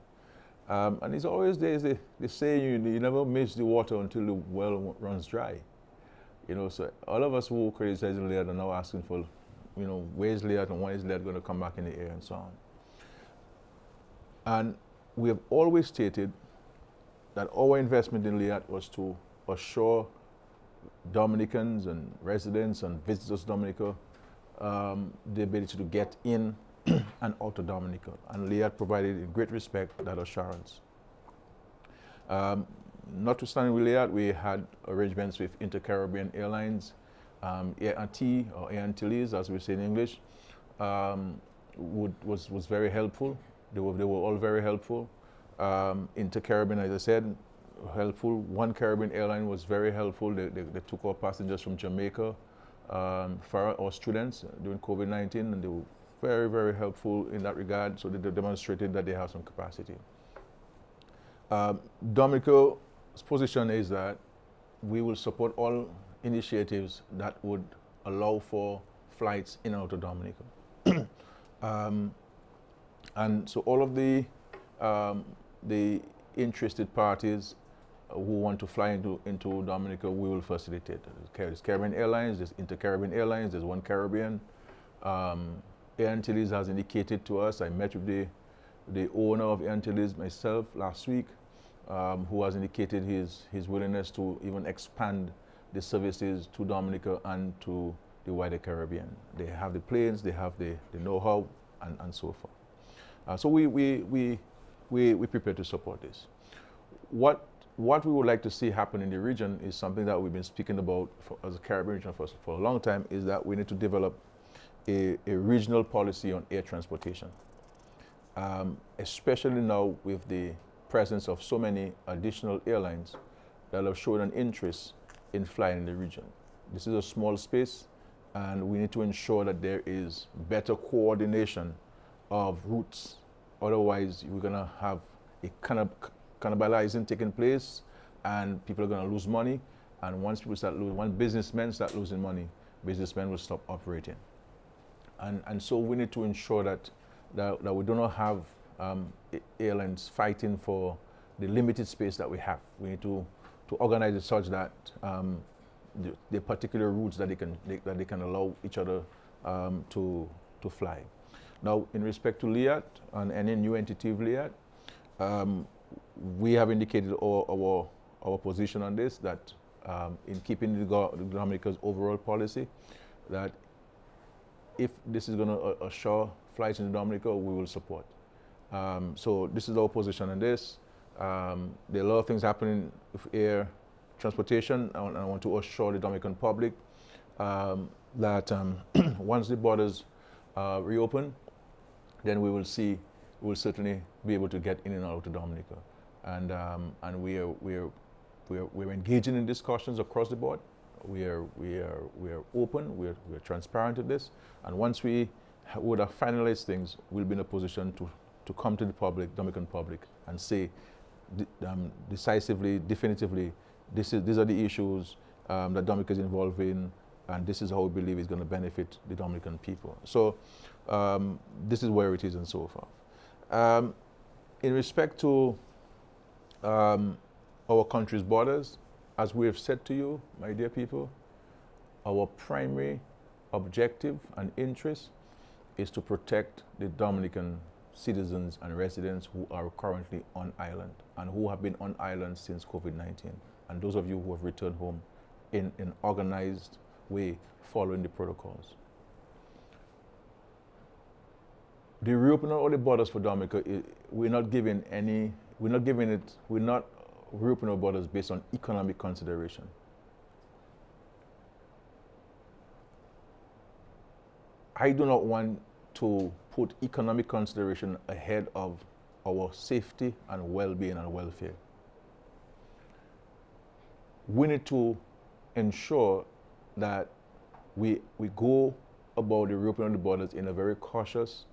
And it's always there's the saying, you never miss the water until the well runs dry. You know, so all of us who criticize Liat are now asking for, you know, where's Liat and when is Liat going to come back in the air and so on. And we have always stated that our investment in Liat was to assure Dominicans and residents and visitors to Dominica the ability to get in and out of Dominica. And Liat provided in great respect that assurance. Notwithstanding with Liat, we had arrangements with Inter-Caribbean Airlines, AT or Antilles, as we say in English, was very helpful. They were all very helpful. Inter-Caribbean, as I said, helpful. One Caribbean airline was very helpful. They took our passengers from Jamaica for our students during COVID-19, and they were very, very helpful in that regard. So they demonstrated that they have some capacity. Dominica's position is that we will support all initiatives that would allow for flights in and out of Dominica. And so all of the interested parties who want to fly into Dominica, we will facilitate. There's Caribbean Airlines, there's Inter-Caribbean Airlines, there's One Caribbean. Air Antilles has indicated to us, I met with the owner of Air Antilles myself last week, who has indicated his willingness to even expand the services to Dominica and to the wider Caribbean. They have the planes, they have the know-how, and so forth. So we prepare to support this. What we would like to see happen in the region is something that we've been speaking about as a Caribbean region for a long time, is that we need to develop a regional policy on air transportation, especially now with the presence of so many additional airlines that have shown an interest in flying in the region. This is a small space, and we need to ensure that there is better coordination of routes. Otherwise, we're going to have a kind of cannibalizing taking place, and people are going to lose money. And once businessmen start losing money, businessmen will stop operating. And so we need to ensure that we do not have airlines fighting for the limited space that we have. We need to organize it such that the particular routes that they can allow each other to fly. Now, in respect to Liat and any new entity of Liat, we have indicated our position on this, that in keeping the Dominica's overall policy, that if this is going to assure flights in Dominica, we will support. So this is our position on this. There are a lot of things happening with air transportation, and I want to assure the Dominican public that once the borders reopen, then we will certainly be able to get in and out of Dominica. And we're engaging in discussions across the board. We are open, we're transparent with this, and once we would have finalized things, we'll be in a position to come to the public, Dominican public, and say decisively, definitively, these are the issues that Dominica is involved in, and this is how we believe it's going to benefit the Dominican people. So this is where it is and so forth. In respect to our country's borders, as we have said to you, my dear people, our primary objective and interest is to protect the Dominican citizens and residents who are currently on island and who have been on island since COVID-19, and those of you who have returned home in an organized way following the protocols. The reopening of the borders for Dominica, we're not reopening our borders based on economic consideration. I do not want to put economic consideration ahead of our safety and well-being and welfare. We need to ensure that we go about the reopening of the borders in a very cautious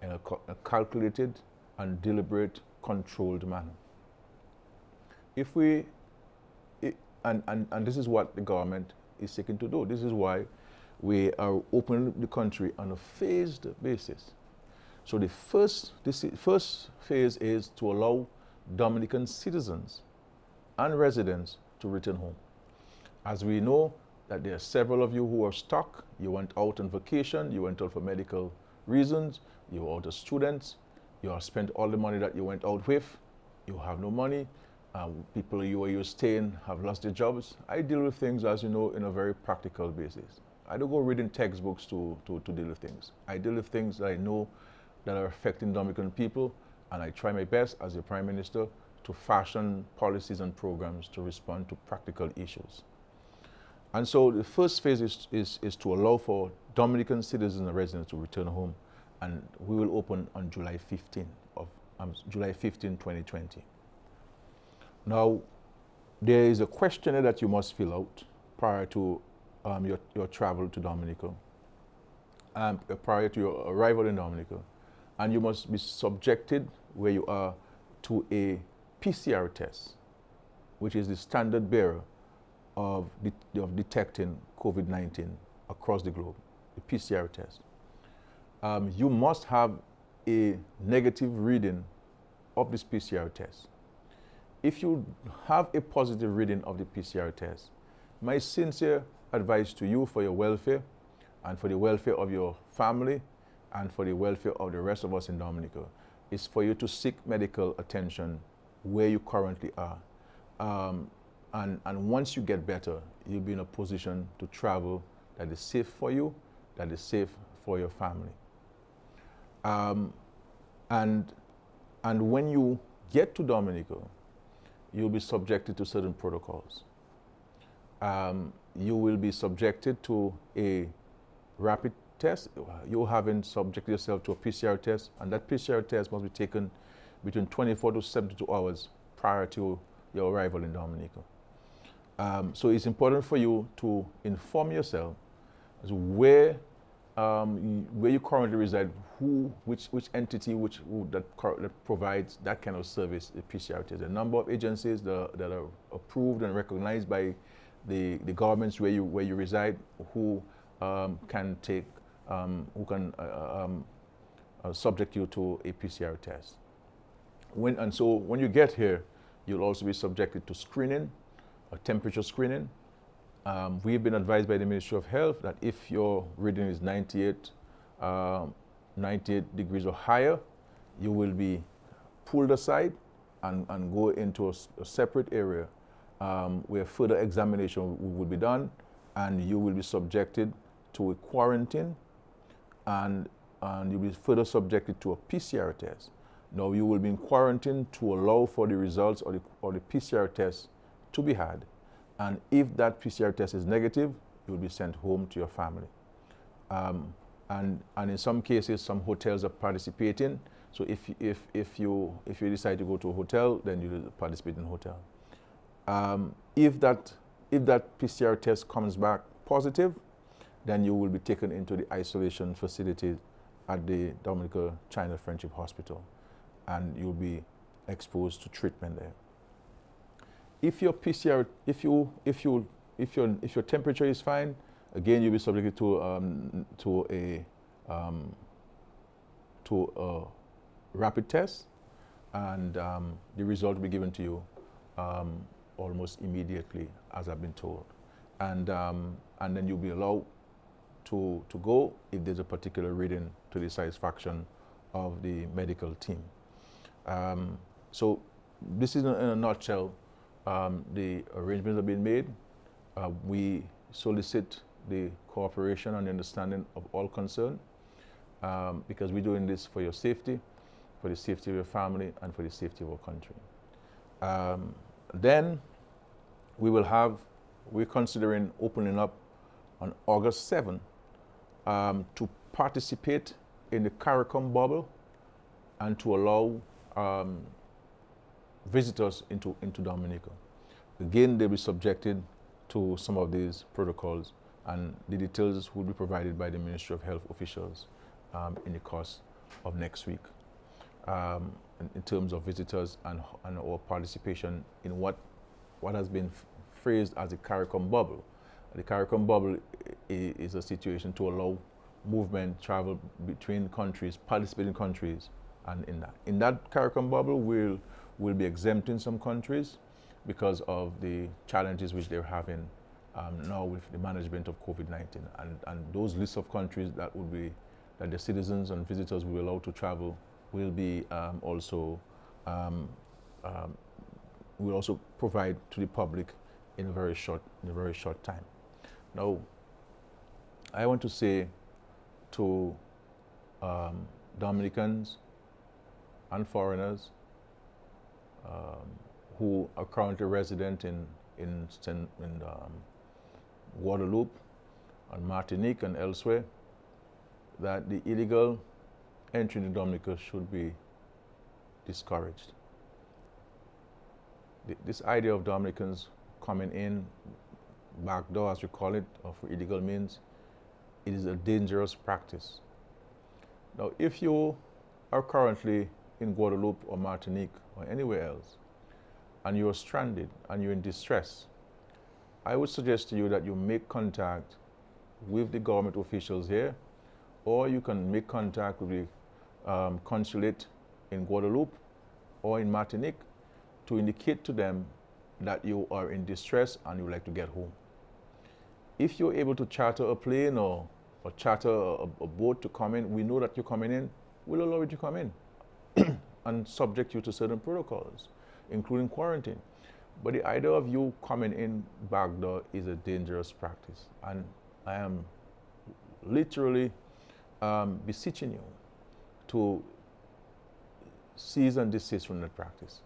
and a calculated and deliberate, controlled manner. If we and this is what the government is seeking to do. This is why we are opening the country on a phased basis. So the first phase is to allow Dominican citizens and residents to return home. As we know that there are several of you who are stuck, you went out on vacation, you went out for medical reasons, you were out as students, you have spent all the money that you went out with, you have no money, people you were staying have lost their jobs. I deal with things, as you know, in a very practical basis. I don't go reading textbooks to deal with things. I deal with things that I know that are affecting Dominican people, and I try my best as the Prime Minister to fashion policies and programs to respond to practical issues. And so the first phase is to allow for Dominican citizens and residents to return home, and we will open on July 15, 2020. Now, there is a questionnaire that you must fill out prior to your travel to Dominica, prior to your arrival in Dominica, and you must be subjected, where you are, to a PCR test, which is the standard bearer of detecting COVID-19 across the globe, the PCR test. You must have a negative reading of this PCR test. If you have a positive reading of the PCR test, my sincere advice to you for your welfare and for the welfare of your family and for the welfare of the rest of us in Dominica is for you to seek medical attention where you currently are. And once you get better, you'll be in a position to travel that is safe for you, that is safe for your family. And when you get to Dominica, you'll be subjected to certain protocols. You will be subjected to a rapid test. You haven't subjected yourself to a PCR test, and that PCR test must be taken between 24 to 72 hours prior to your arrival in Dominica. So it's important for you to inform yourself as where you currently reside, which entity that provides that kind of service, the PCR test. A number of agencies that are approved and recognized by the governments where you reside, who can subject you to a PCR test. So when you get here, you'll also be subjected to screening, a temperature screening. We've been advised by the Ministry of Health that if your reading is 98 degrees or higher, you will be pulled aside and go into a separate area where further examination will be done, and you will be subjected to a quarantine, and you'll be further subjected to a PCR test. Now, you will be in quarantine to allow for the results or the PCR test to be had. And if that PCR test is negative, you will be sent home to your family. And in some cases, some hotels are participating. So if you decide to go to a hotel, then you will participate in a hotel. If that PCR test comes back positive, then you will be taken into the isolation facility at the Dominica China Friendship Hospital, and you'll be exposed to treatment there. If your PCR, if your temperature is fine, again you'll be subjected to a rapid test, and the result will be given to you almost immediately, as I've been told, and then you'll be allowed to go if there's a particular reading to the satisfaction of the medical team. So this is in a nutshell. The arrangements have been made. We solicit the cooperation and understanding of all concerned, because we're doing this for your safety, for the safety of your family, and for the safety of our country. Then we're considering opening up on August 7th to participate in the CARICOM bubble and to allow visitors into Dominica. Again, they'll be subjected to some of these protocols, and the details will be provided by the Ministry of Health officials in the course of next week, in terms of visitors and our participation in what has been phrased as the CARICOM bubble. The CARICOM bubble is a situation to allow movement, travel between countries, participating countries, and in that CARICOM bubble, we'll be exempting some countries because of the challenges which they're having now with the management of COVID-19. And those lists of countries that the citizens and visitors will be allowed to travel will be will also provide to the public in a very short time. Now, I want to say to Dominicans and foreigners who are currently resident in Guadeloupe and Martinique and elsewhere, that the illegal entry into Dominica should be discouraged. This idea of Dominicans coming in backdoor, as we call it, or for illegal means, it is a dangerous practice. Now, if you are currently in Guadeloupe or Martinique or anywhere else, and you're stranded and you're in distress, I would suggest to you that you make contact with the government officials here, or you can make contact with the consulate in Guadeloupe or in Martinique to indicate to them that you are in distress and you would like to get home. If you're able to charter a plane or charter a boat to come in, we know that you're coming in, we'll allow you to come in and subject you to certain protocols, including quarantine. But the idea of you coming in backdoor is a dangerous practice. And I am literally beseeching you to cease and desist from that practice.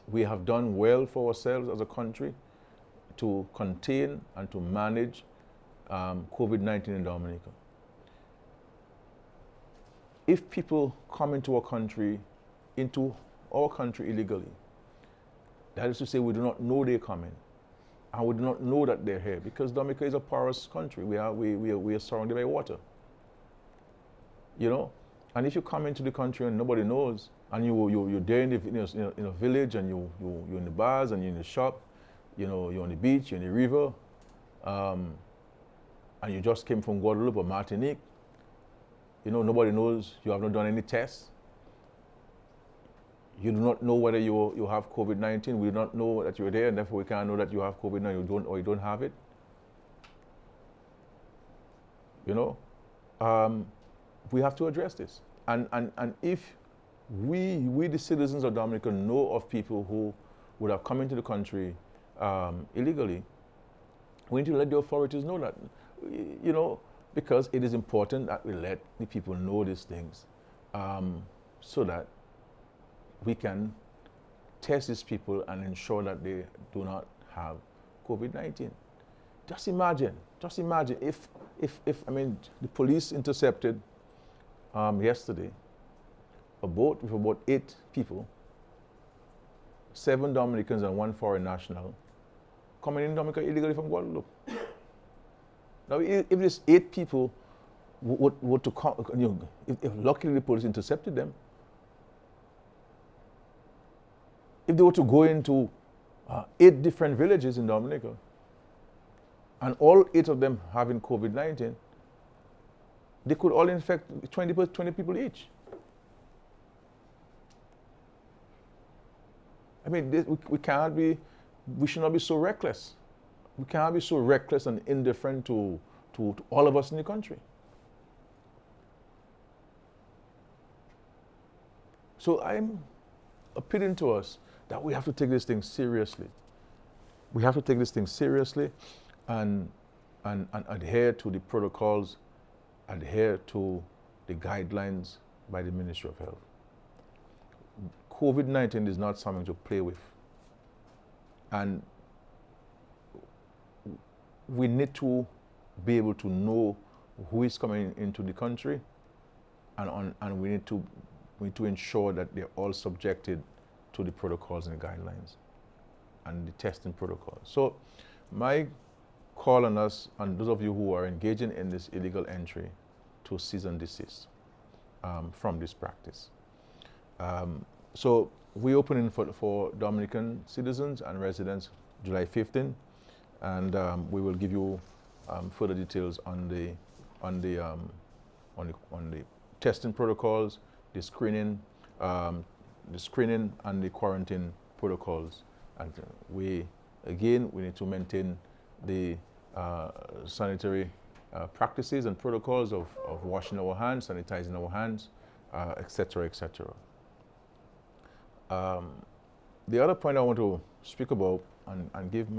We have done well for ourselves as a country to contain and to manage COVID-19 in Dominica. If people come into our country illegally, that is to say we do not know they're coming, and we do not know that they're here, because Dominica is a porous country. We are surrounded by water. You know, and if you come into the country and nobody knows, and you're there in a village, and you're in the bars and you're in the shop, you're on the beach, you're in the river, and you just came from Guadeloupe or Martinique, nobody knows, you have not done any tests. You do not know whether you have COVID-19. We do not know that you're there, and therefore we can't know that you have COVID-19 or you don't have it. We have to address this. And if we the citizens of Dominica know of people who would have come into the country illegally, we need to let the authorities know that, because it is important that we let the people know these things so that we can test these people and ensure that they do not have COVID-19. Just imagine if the police intercepted yesterday a boat with about 8 people, 7 Dominicans and 1 foreign national, coming in Dominica illegally from Guadeloupe. Now, if these 8 people were to come, if luckily the police intercepted them, if they were to go into 8 different villages in Dominica, and all 8 of them having COVID-19, they could all infect 20 people each. We should not be so reckless. We cannot be so reckless and indifferent to all of us in the country. So I'm appealing to us that we have to take this thing seriously. We have to take this thing seriously and adhere to the protocols, adhere to the guidelines by the Ministry of Health. COVID-19 is not something to play with. And we need to be able to know who is coming into the country, and we need to ensure that they're all subjected to the protocols and the guidelines and the testing protocols. So my call on us, and those of you who are engaging in this illegal entry, to cease and desist from this practice. So we're opening for Dominican citizens and residents July 15th, and we will give you further details on the testing protocols, the screening and the quarantine protocols. And we need to maintain the sanitary practices and protocols of washing our hands, sanitizing our hands, etc., etc. The other point I want to speak about and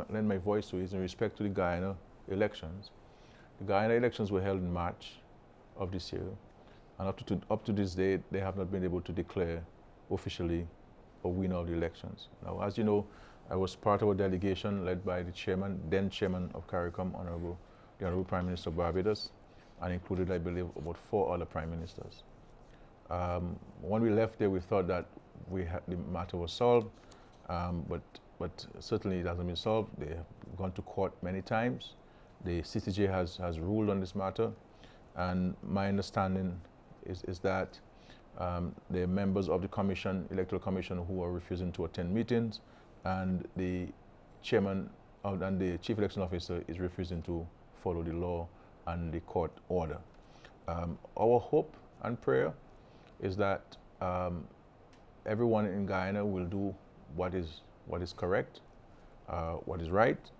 lend my voice to is in respect to the Guyana elections. The Guyana elections were held in March of this year, and up to this day, they have not been able to declare officially a winner of the elections. Now, as you know, I was part of a delegation led by the then chairman of CARICOM, the Honorable Prime Minister of Barbados, and included, I believe, about 4 other prime ministers. When we left there, we thought that the matter was solved, but certainly it hasn't been solved. They have gone to court many times. The CCJ has ruled on this matter, and my understanding is that the members of the commission, electoral commission, who are refusing to attend meetings, and the chairman and the chief election officer is refusing to follow the law and the court order. Our hope and prayer is that everyone in Guyana will do what is correct, what is right,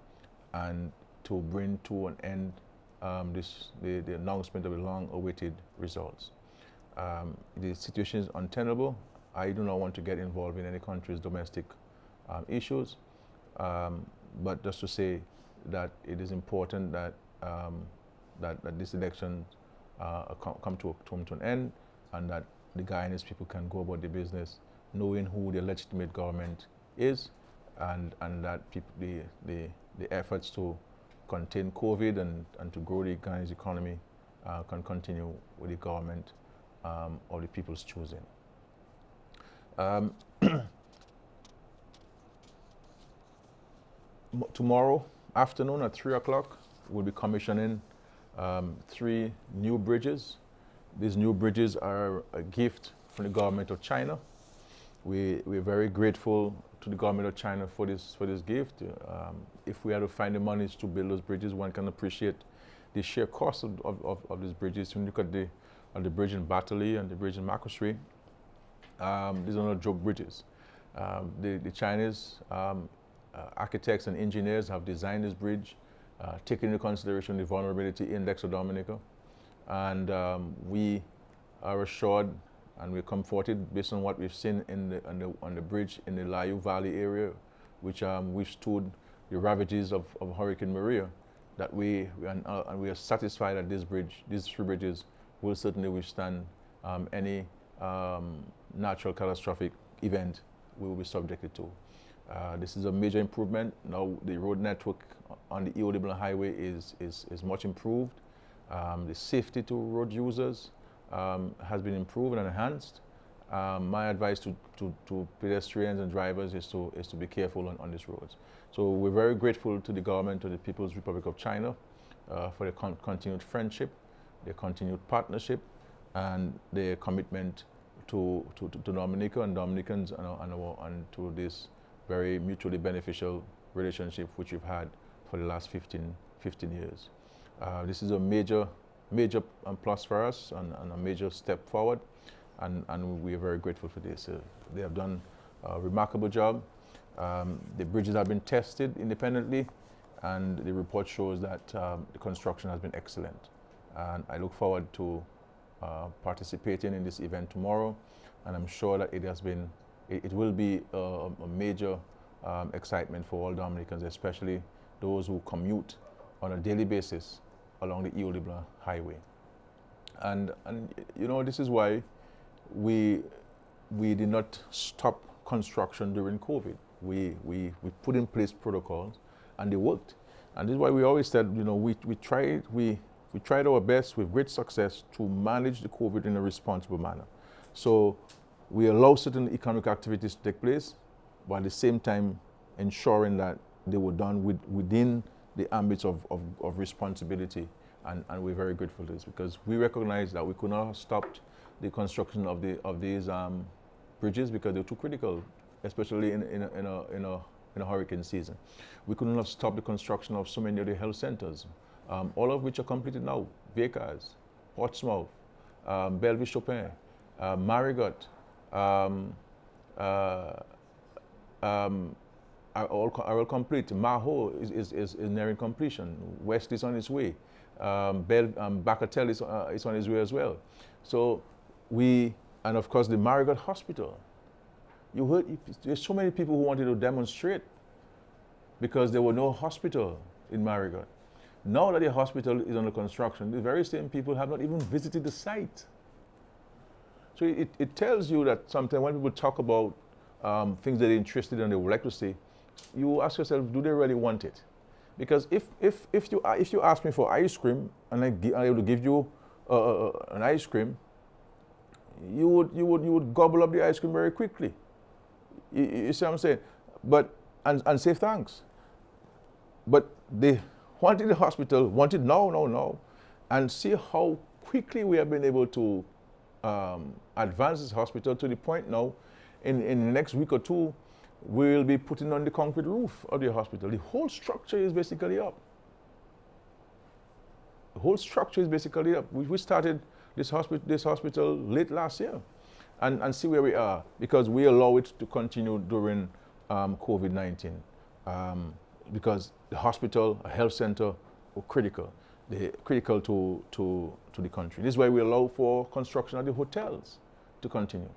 and to bring to an end the announcement of the long-awaited results. The situation is untenable. I do not want to get involved in any country's domestic issues, but just to say that it is important that that this election come to an end, and that the Guyanese people can go about their business knowing who their legitimate government is, and that the efforts to contain COVID and to grow the Guyanese economy can continue with the government of the people's choosing. Tomorrow afternoon at 3 o'clock, we'll be commissioning 3 new bridges. These new bridges are a gift from the government of China. We're very grateful to the government of China for this gift. If we had to find the monies to build those bridges, one can appreciate the sheer cost of these bridges. When you look at the bridge in Batali and the bridge in Makosri, these are not joke bridges. The Chinese architects and engineers have designed this bridge, taking into consideration the vulnerability index of Dominica, and we are assured and we're comforted based on what we've seen on the bridge in the Layu Valley area, which withstood the ravages of Hurricane Maria, that we are satisfied that these 3 bridges will certainly withstand any natural catastrophic event we will be subjected to. This is a major improvement. Now the road network on the Eau Highway is much improved. The safety to road users has been improved and enhanced. My advice to pedestrians and drivers is to be careful on these roads. So we're very grateful to the government of the People's Republic of China for their continued friendship, their continued partnership, and their commitment to Dominica and Dominicans and to this very mutually beneficial relationship which we've had for the last 15 years. This is a major plus for us and a major step forward, and we are very grateful for this. They have done a remarkable job. The bridges have been tested independently, and the report shows that the construction has been excellent. And I look forward to participating in this event tomorrow, and I'm sure that it will be a major excitement for all Dominicans, especially those who commute on a daily basis along the Eau Highway. And you know, this is why we did not stop construction during COVID. We put in place protocols, and they worked. And this is why we always said, you know, we tried our best with great success to manage the COVID in a responsible manner. So we allow certain economic activities to take place, but at the same time ensuring that they were done within the ambits of responsibility. And we're very grateful for this, because we recognize that we could not have stopped the construction of these bridges because they're too critical, especially in in the hurricane season. We couldn't have stopped the construction of so many of the health centers, all of which are completed now. Vickers, Portsmouth, Bellevue Chopin, Marigot, are all complete. Maho is nearing completion. West is on its way. Bacatel is on its way as well. So and of course the Marigot Hospital. You heard, there's so many people who wanted to demonstrate because there were no hospital in Marigot. Now that the hospital is under construction, the very same people have not even visited the site. So it tells you that sometimes when people talk about things that they're interested in and they would like to see, you ask yourself, do they really want it? Because if you ask me for ice cream and I'm able to give you an ice cream, you would gobble up the ice cream very quickly. You see what I'm saying? But and say thanks. But they wanted the hospital, wanted now, and see how quickly we have been able to advance this hospital to the point now, in the next week or two, we'll be putting on the concrete roof of the hospital. The whole structure is basically up. The whole structure is basically up. We started this hospital late last year, and see where we are, because we allow it to continue during COVID-19, because the hospital, a health center, were critical. They're critical to the country. This is why we allow for construction of the hotels to continue,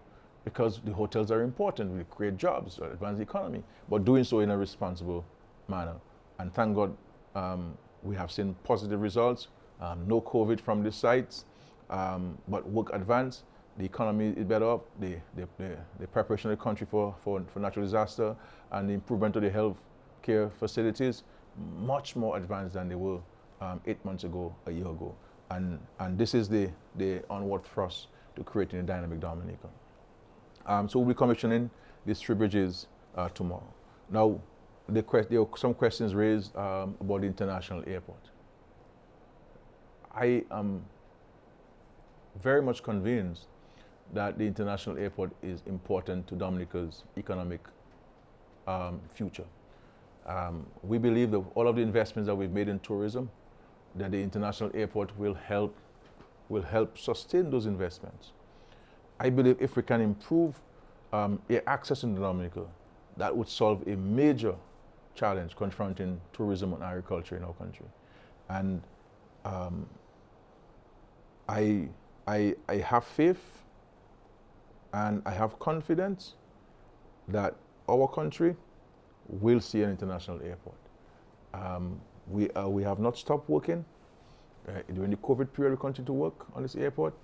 because the hotels are important. We create jobs, advance the economy, but doing so in a responsible manner. And thank God we have seen positive results. No COVID from these sites, but work advance. The economy is better up. The preparation of the country for natural disaster and the improvement of the health care facilities, much more advanced than they were 8 months ago, a year ago. And this is the onward thrust to creating a dynamic Dominica. So we'll be commissioning these 3 bridges tomorrow. Now, there are some questions raised about the international airport. I am very much convinced that the international airport is important to Dominica's economic future. We believe that all of the investments that we've made in tourism, that the international airport will help sustain those investments. I believe if we can improve air access in Dominica, that would solve a major challenge confronting tourism and agriculture in our country. And I have faith and I have confidence that our country will see an international airport. We have not stopped working. During the COVID period, we continue to work on this airport,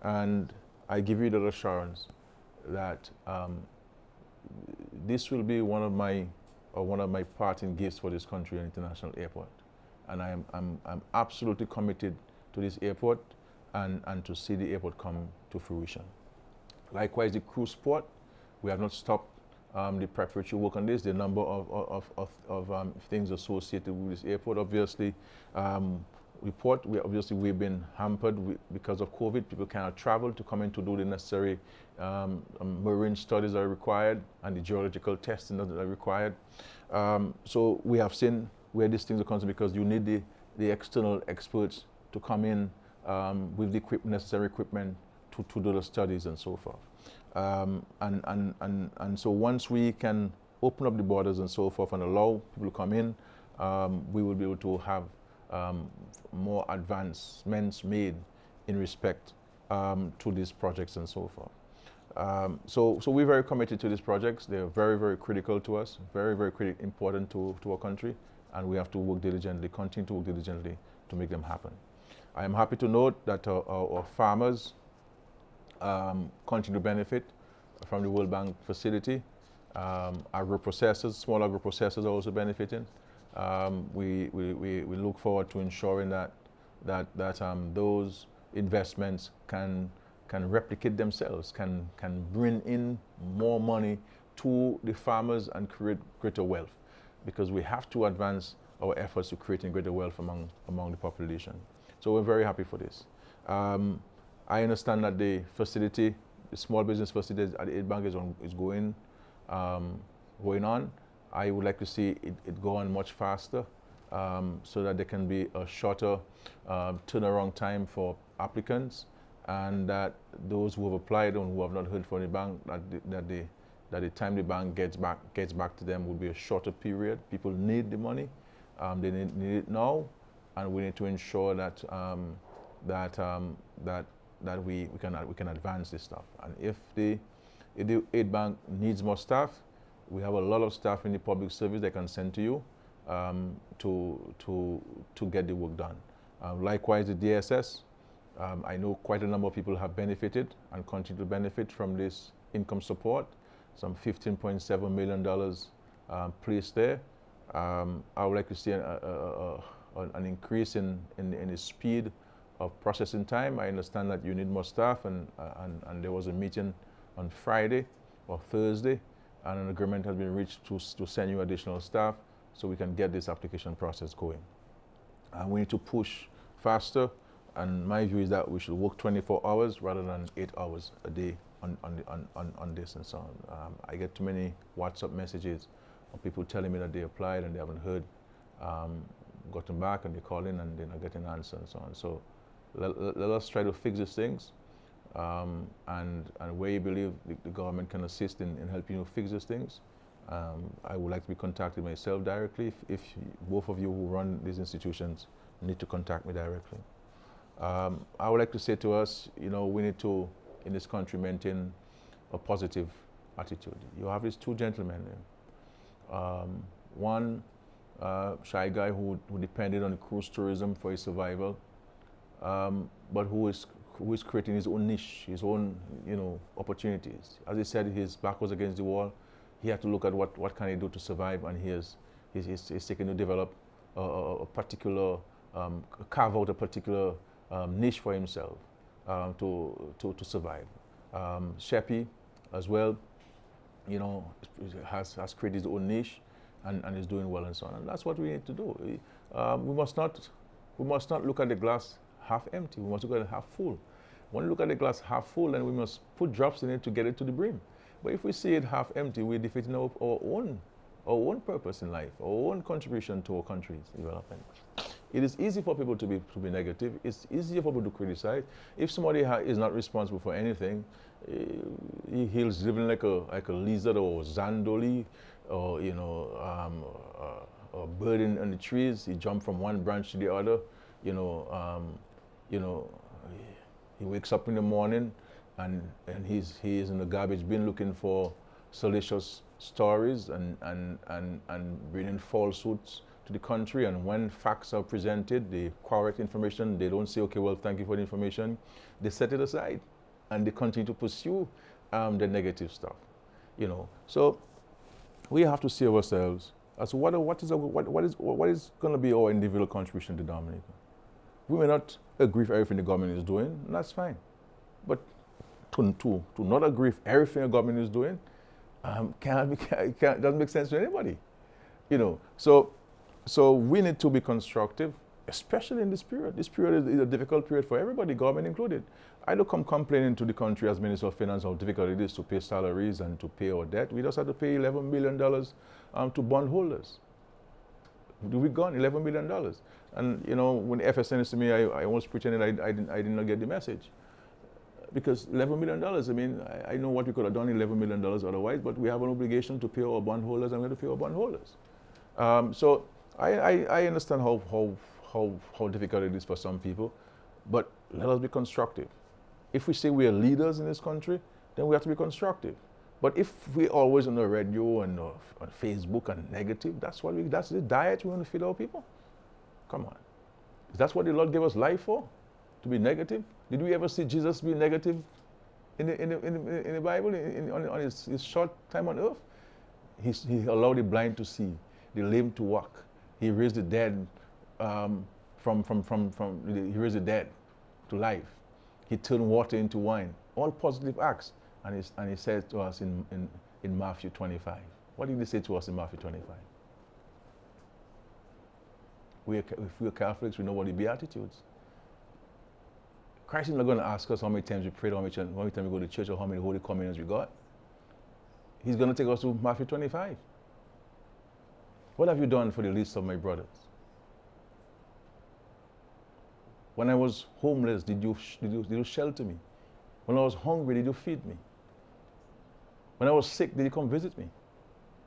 and I give you that assurance that this will be one of my parting gifts for this country, an international airport. And I'm absolutely committed to this airport and to see the airport come to fruition. Likewise, the cruise port, we have not stopped the preparatory work on this. The number of things associated with this airport, obviously, we've been hampered because of COVID. People cannot travel to come in to do the necessary marine studies that are required and the geological testing that are required. So we have seen where these things are concerned, because you need the external experts to come in with the necessary equipment to do the studies and so forth. And so once we can open up the borders and so forth and allow people to come in, we will be able to have more advancements made in respect to these projects and so forth. So we're very committed to these projects. They're very, very critical to us, very, very important to our country, and we have to work diligently, continue to work diligently to make them happen. I am happy to note that our farmers continue to benefit from the World Bank facility. Agro-processors, small agro-processors are also benefiting. We look forward to ensuring that those investments can replicate themselves, can bring in more money to the farmers and create greater wealth, because we have to advance our efforts to creating greater wealth among the population. So we're very happy for this. I understand that the facility, the small business facility at the Aid Bank is going on. I would like to see it go on much faster so that there can be a shorter turnaround time for applicants, and that those who have applied and who have not heard from the bank, that the time the bank gets back to them will be a shorter period. People need the money, they need it now, and we need to ensure that that we can advance this stuff. And if the aid bank needs more staff, we have a lot of staff in the public service they can send to you to get the work done. Likewise, the DSS. I know quite a number of people have benefited and continue to benefit from this income support. Some $15.7 million placed there. I would like to see an increase in the speed of processing time. I understand that you need more staff, and there was a meeting on Friday or Thursday, and an agreement has been reached to send you additional staff so we can get this application process going. And we need to push faster, and my view is that we should work 24 hours rather than 8 hours a day on this and so on. I get too many WhatsApp messages of people telling me that they applied and they haven't heard, gotten back, and they call in and they're not getting an answer and so on. So let us try to fix these things, and where you believe the government can assist in helping you fix these things. I would like to be contacted myself directly. If both of you who run these institutions need to contact me directly. I would like to say to us, we need to, in this country, maintain a positive attitude. You have these two gentlemen there. One shy guy who depended on cruise tourism for his survival, but who is creating his own niche, his own opportunities. As he said, his back was against the wall. He had to look at what can he do to survive, and he's taking to develop a particular, carve out a particular niche for himself to survive. Sheppy as well, has created his own niche and is doing well and so on. And that's what we need to do. We must not look at the glass half empty. We must look at it half full. When we look at the glass half full, then we must put drops in it to get it to the brim. But if we see it half empty, we're defeating our own purpose in life, our own contribution to our country's development. It is easy for people to be negative. It's easier for people to criticize. If somebody is not responsible for anything, he's living like a lizard or a zandoli, or a bird in the trees. He jumped from one branch to the other. He wakes up in the morning and he is in the garbage bin looking for salacious stories and bringing falsehoods to the country. And when facts are presented, the correct information, they don't say, okay, well, thank you for the information. They set it aside and they continue to pursue the negative stuff. So we have to see ourselves as to what is going to be our individual contribution to Dominica. We may not agree with everything the government is doing, and that's fine. But to not agree with everything the government is doing doesn't make sense to anybody. So we need to be constructive, especially in this period. This period is a difficult period for everybody, government included. I don't come complaining to the country as Minister of Finance how difficult it is to pay salaries and to pay our debt. We just had to pay $11 million to bondholders. We gone $11 million. And when the FS sent this to me, I was pretending I did not get the message. Because $11 million, I know what we could have done $11 million otherwise, but we have an obligation to pay our bondholders, and we have to pay our bondholders. So I understand how difficult it is for some people, but let us be constructive. If we say we are leaders in this country, then we have to be constructive. But if we're always on the radio and on Facebook and negative, that's the diet we want to feed our people. Come on. That's what the Lord gave us life for? To be negative? Did we ever see Jesus be negative in the Bible, on his short time on earth? He allowed the blind to see, the lame to walk. He raised the dead he raised the dead to life. He turned water into wine. All positive acts. And he said to us in Matthew 25. What did he say to us in Matthew 25? If we're Catholics, we know what the Beatitudes. Christ is not going to ask us how many times we prayed, how many times we go to church, or how many Holy Communions we got. He's going to take us to Matthew 25. What have you done for the least of my brothers? When I was homeless, did you shelter me? When I was hungry, did you feed me? When I was sick, did you come visit me?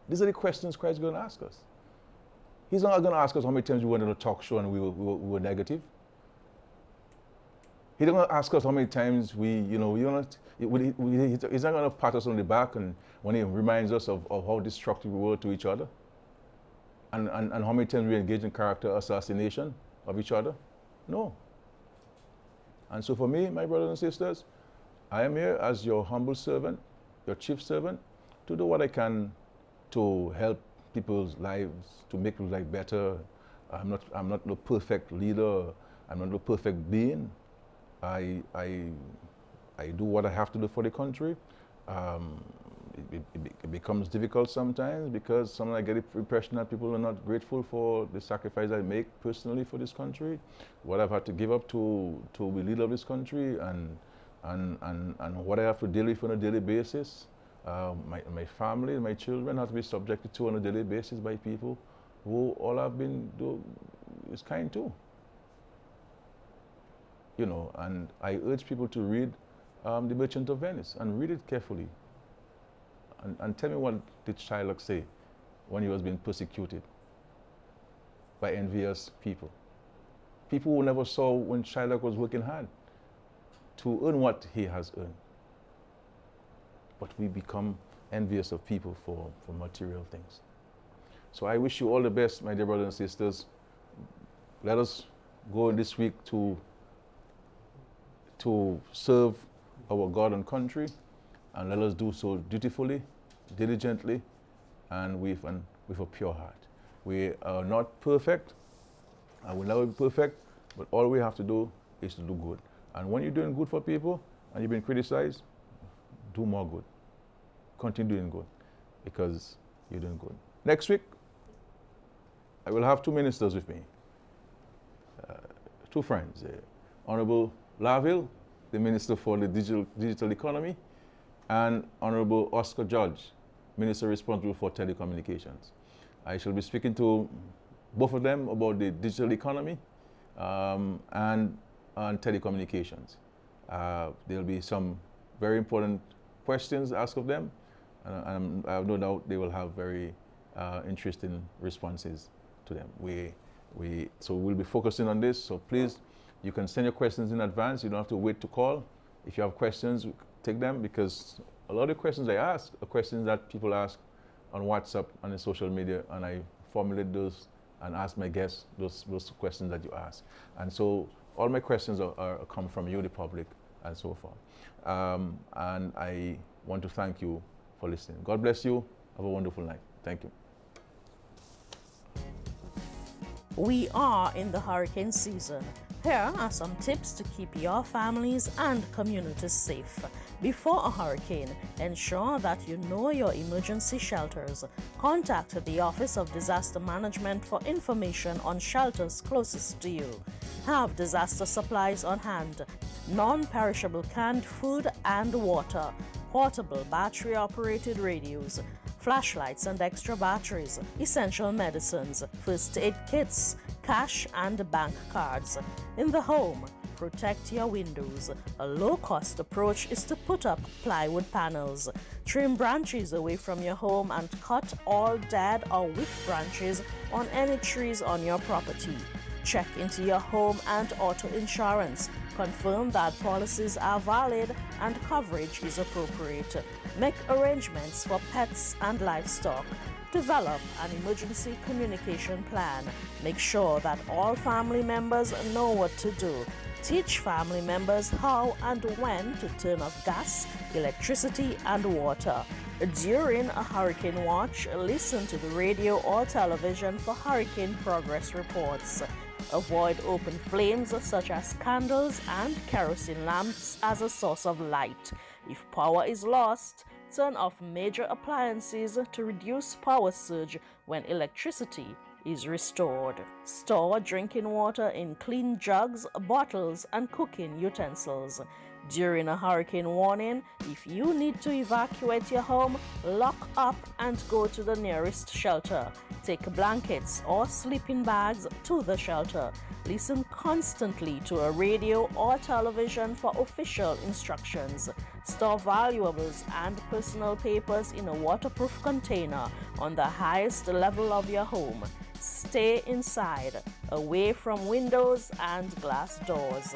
These are the questions Christ is going to ask us. He's not going to ask us how many times we went on a talk show and we were negative. He's not going to ask us how many times he's not going to pat us on the back and when he reminds us of how destructive we were to each other and how many times we engage in character assassination of each other. No. And so for me, my brothers and sisters, I am here as your humble servant, your chief servant, to do what I can to help people's lives, to make people's life better. I'm not the perfect leader. I'm not the perfect being. I do what I have to do for the country. It becomes difficult sometimes because sometimes I get the impression that people are not grateful for the sacrifice I make personally for this country, what I've had to give up to be leader of this country, and what I have to deal with on a daily basis. My family, my children have to be subjected to on a daily basis by people who all I've been is kind to. And I urge people to read The Merchant of Venice and read it carefully. And tell me what did Shylock say when he was being persecuted by envious people. People who never saw when Shylock was working hard to earn what he has earned. But we become envious of people for material things. So I wish you all the best, my dear brothers and sisters. Let us go this week to serve our God and country, and let us do so dutifully, diligently, and with a pure heart. We are not perfect, and will never be perfect, but all we have to do is to do good. And when you're doing good for people, and you've been criticized, do more good. Continue doing good, because you're doing good. Next week, I will have two ministers with me, two friends, Honorable Laville, the Minister for the Digital Economy, and Honorable Oscar Judge, Minister responsible for telecommunications. I shall be speaking to both of them about the digital economy and telecommunications. There'll be some very important questions asked of them, and I have no doubt they will have very interesting responses to them. So we'll be focusing on this, so please, you can send your questions in advance. You don't have to wait to call. If you have questions, take them, because a lot of the questions I ask are questions that people ask on WhatsApp and in social media, and I formulate those and ask my guests those questions that you ask. And so all my questions come from you, the public, and so forth. And I want to thank you for listening. God bless you. Have a wonderful night. Thank you. We are in the hurricane season. Here are some tips to keep your families and communities safe. Before a hurricane, ensure that you know your emergency shelters. Contact the Office of Disaster Management for information on shelters closest to you. Have disaster supplies on hand, non-perishable canned food and water, portable battery-operated radios, flashlights and extra batteries, essential medicines, first aid kits, cash and bank cards. In the home, protect your windows. A low-cost approach is to put up plywood panels. Trim branches away from your home and cut all dead or weak branches on any trees on your property. Check into your home and auto insurance. Confirm that policies are valid and coverage is appropriate. Make arrangements for pets and livestock. Develop an emergency communication plan. Make sure that all family members know what to do. Teach family members how and when to turn off gas, electricity, and water. During a hurricane watch, listen to the radio or television for hurricane progress reports. Avoid open flames such as candles and kerosene lamps as a source of light. If power is lost, turn off major appliances to reduce power surge when electricity is restored. Store drinking water in clean jugs, bottles, and cooking utensils. During a hurricane warning, if you need to evacuate your home, lock up and go to the nearest shelter. Take blankets or sleeping bags to the shelter. Listen constantly to a radio or television for official instructions. Store valuables and personal papers in a waterproof container on the highest level of your home. Stay inside, away from windows and glass doors.